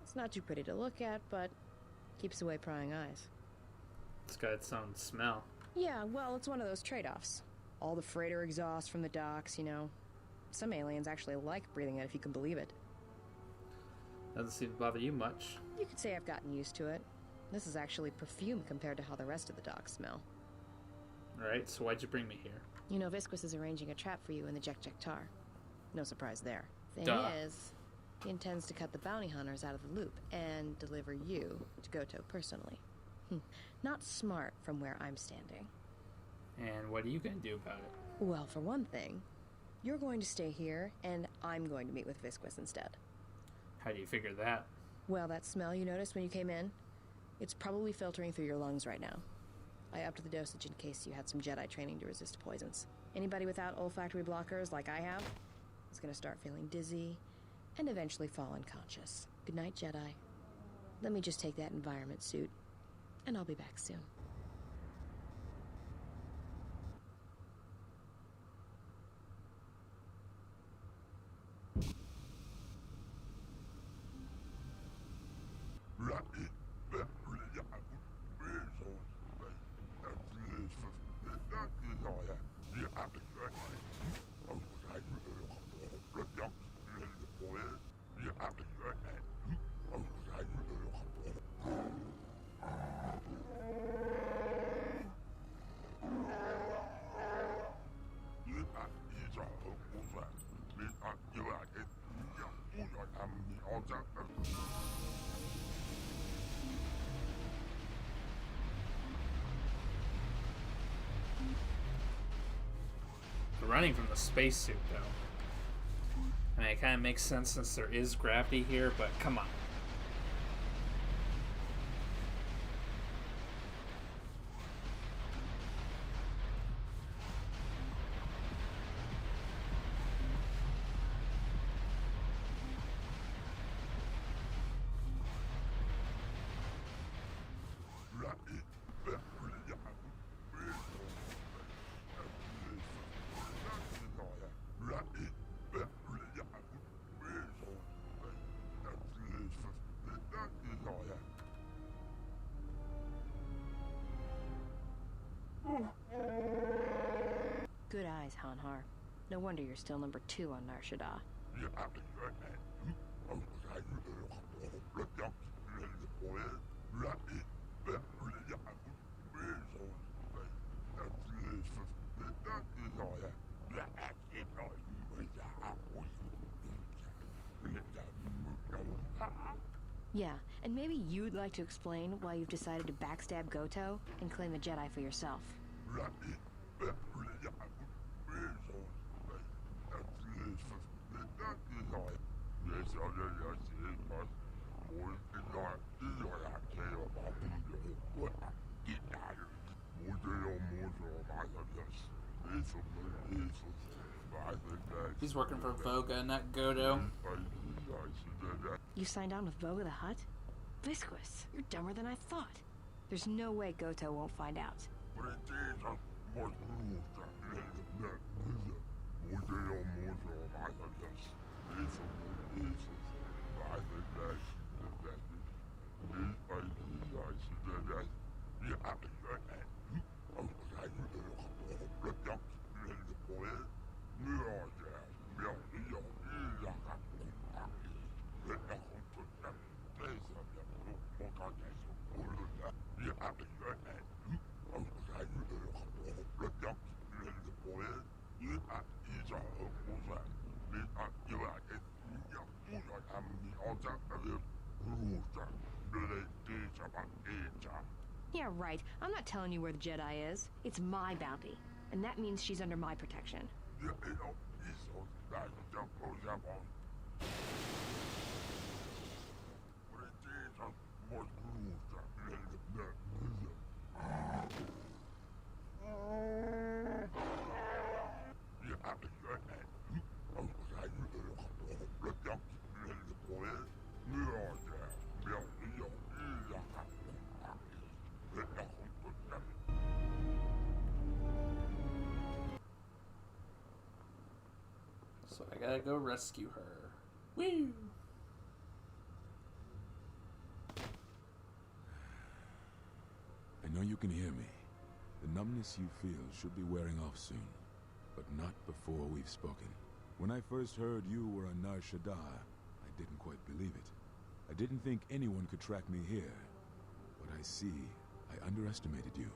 It's not too pretty to look at, but keeps away prying eyes. It's got its own smell. Yeah, well, it's one of those trade-offs. All the freighter exhaust from the docks, you know. Some aliens actually like breathing it, if you can believe it. Doesn't seem to bother you much. You could say I've gotten used to it. This is actually perfume compared to how the rest of the docks smell. Alright, so why'd you bring me here? You know Visquis is arranging a trap for you in the Jek-Jek-Tar. No surprise there. Thing is, he intends to cut the bounty hunters out of the loop and deliver you to Goto personally. Not smart from where I'm standing. And what are you going to do about it? Well, for one thing, you're going to stay here, and I'm going to meet with Visquis instead. How do you figure that? Well, that smell you noticed when you came in, it's probably filtering through your lungs right now. I upped the dosage in case you had some Jedi training to resist poisons. Anybody without olfactory blockers like I have is going to start feeling dizzy and eventually fall unconscious. Good night, Jedi. Let me just take that environment suit, and I'll be back soon. Running from the spacesuit, though. I mean, it kind of makes sense since there is gravity here, but come on. eyes, Hanhar. No wonder you're still number 2 on Nar Shaddaa. Yeah, and maybe you'd like to explain why you've decided to backstab Goto and claim the Jedi for yourself. He's working for Voga, not Goto. You signed on with Voga the Hutt? Visquis, you're dumber than I thought. There's no way Goto won't find out. Yeah, right. I'm not telling you where the Jedi is. It's my bounty. And that means she's under my protection. So I gotta go rescue her. Woo! I know you can hear me. The numbness you feel should be wearing off soon, but not before we've spoken. When I first heard you were on Nar Shaddaa, I didn't quite believe it. I didn't think anyone could track me here. But I see, I underestimated you.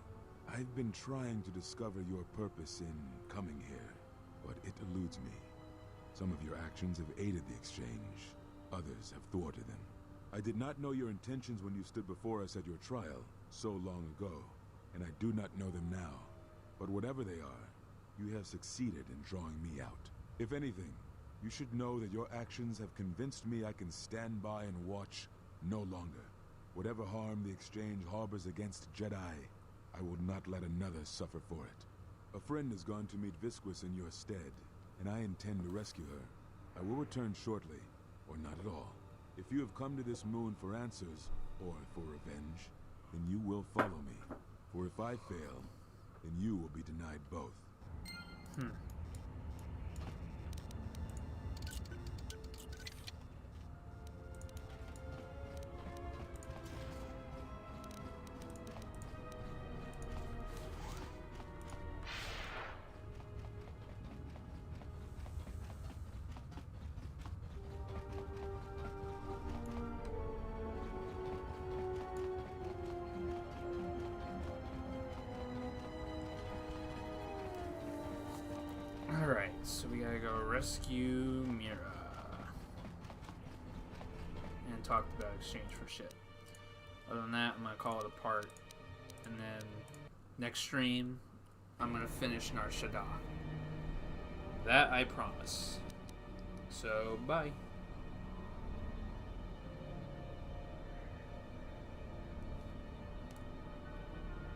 I've been trying to discover your purpose in coming here, but it eludes me. Some of your actions have aided the exchange. Others have thwarted them. I did not know your intentions when you stood before us at your trial so long ago, and I do not know them now. But whatever they are, you have succeeded in drawing me out. If anything, you should know that your actions have convinced me I can stand by and watch no longer. Whatever harm the exchange harbors against Jedi, I will not let another suffer for it. A friend has gone to meet Visquis in your stead, and I intend to rescue her. I will return shortly, or not at all. If you have come to this moon for answers, or for revenge, then you will follow me. For if I fail, then you will be denied both. Alright, so we gotta go rescue Mira. And talk about exchange for shit. Other than that, I'm gonna call it a part. And then next stream, I'm gonna finish Nar Shaddaa. That I promise. So, bye.